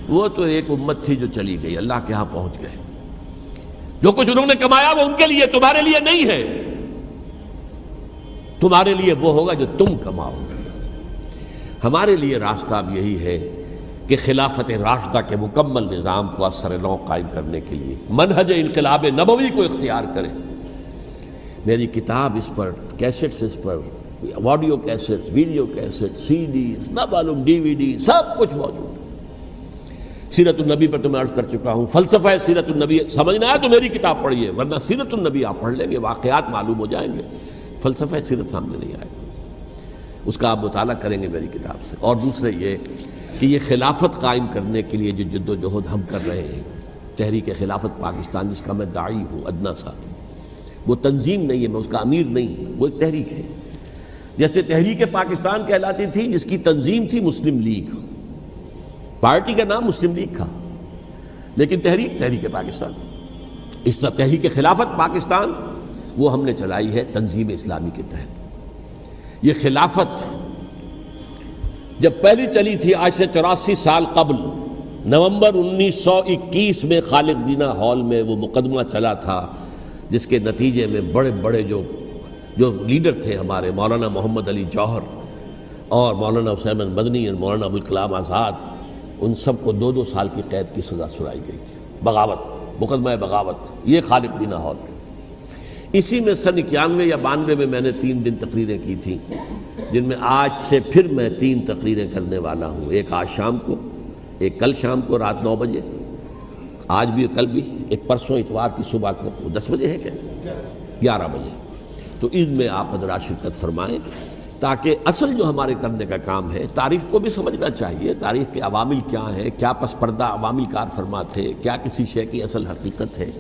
وہ تو ایک امت تھی جو چلی گئی، اللہ کے ہاں پہنچ گئے. جو کچھ انہوں نے کمایا وہ ان کے لیے، تمہارے لیے نہیں ہے. تمہارے لیے وہ ہوگا جو تم کماؤ گے. ہمارے لیے راستہ اب یہی ہے کہ خلافت راشدہ کے مکمل نظام کو اثر نو قائم کرنے کے لیے منہج انقلاب نبوی کو اختیار کریں. میری کتاب اس پر، کیسٹس اس پر، آڈیو کیسٹس، ویڈیو کیسٹ، سی ڈیز، نہ معلوم ڈی وی ڈی، سب کچھ موجود. سیرت النبی پر تو میں عرض کر چکا ہوں. فلسفہ سیرت النبی سمجھنا ہے تو میری کتاب پڑھیے، ورنہ سیرت النبی آپ پڑھ لیں گے، واقعات معلوم ہو جائیں گے، فلسفہ سیرت سامنے نہیں آئے گا. اس کا آپ مطالعہ کریں گے میری کتاب سے. اور دوسرے یہ کہ یہ خلافت قائم کرنے کے لیے جو جد و جہد ہم کر رہے ہیں، تحریک خلافت پاکستان جس کا میں داعی ہوں ادنا سا، وہ تنظیم نہیں ہے، میں اس کا امیر نہیں، وہ ایک تحریک ہے. جیسے تحریک پاکستان کہلاتی تھی جس کی تنظیم تھی مسلم لیگ، پارٹی کا نام مسلم لیگ تھا، لیکن تحریک پاکستان. اس طرح تحریک خلافت پاکستان وہ ہم نے چلائی ہے تنظیم اسلامی کے تحت. یہ خلافت جب پہلی چلی تھی آج سے 84 سال قبل، نومبر 1921 میں خالد دینہ ہال میں وہ مقدمہ چلا تھا، جس کے نتیجے میں بڑے بڑے جو لیڈر تھے ہمارے، مولانا محمد علی جوہر اور مولانا حسین مدنی اور مولانا ابوالکلام آزاد، ان سب کو 2 سال کی قید کی سزا سنائی گئی تھی. بغاوت، مقدمہ بغاوت، یہ خالد دینہ ہال. اسی میں سن 91 یا 92 میں نے 3 دن تقریریں کی تھیں، جن میں آج سے پھر میں 3 تقریریں کرنے والا ہوں. ایک آج شام کو، ایک کل شام کو رات 9 بجے، آج بھی کل بھی، ایک پرسوں اتوار کی صبح کو 10 بجے ہے کیا 11 بجے. تو ان میں آپ حضرات شرکت فرمائیں تاکہ اصل جو ہمارے کرنے کا کام ہے، تاریخ کو بھی سمجھنا چاہیے، تاریخ کے عوامل کیا ہیں، کیا پس پردہ عوامل کار فرما تھے، کیا کسی شے کی اصل حقیقت ہے،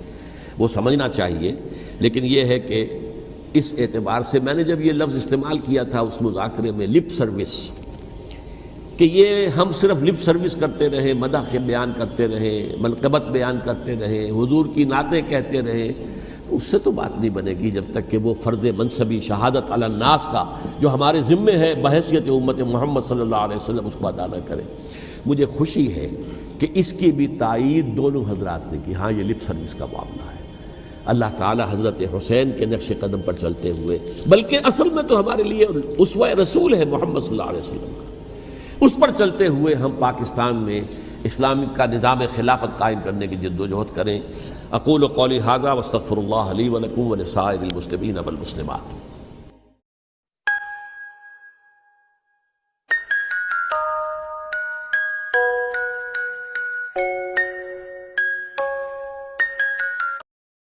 وہ سمجھنا چاہیے. لیکن یہ ہے کہ اس اعتبار سے میں نے جب یہ لفظ استعمال کیا تھا اس مذاکرے میں لپ سروس، کہ یہ ہم صرف لپ سروس کرتے رہے، مدح کے بیان کرتے رہے، منقبت بیان کرتے رہے، حضور کی نعتیں کہتے رہے، تو اس سے تو بات نہیں بنے گی جب تک کہ وہ فرض منصبی شہادت علی الناس کا جو ہمارے ذمے ہے بحیثیت امت محمد صلی اللہ علیہ وسلم اس کو ادا نہ کرے۔ مجھے خوشی ہے کہ اس کی بھی تائید دونوں حضرات نے کی، ہاں یہ لپ سروس کا معاملہ ہے۔ اللہ تعالی حضرت حسین کے نقش قدم پر چلتے ہوئے، بلکہ اصل میں تو ہمارے لیے اسوہ رسول ہے محمد صلی اللہ علیہ وسلم کا، اس پر چلتے ہوئے ہم پاکستان میں اسلام کا نظام خلافت قائم کرنے کی جد و جہد کریں۔ اقول قولی ھذا واستغفر اللہ لی ولکم ولسائر المسلمین والمسلمات۔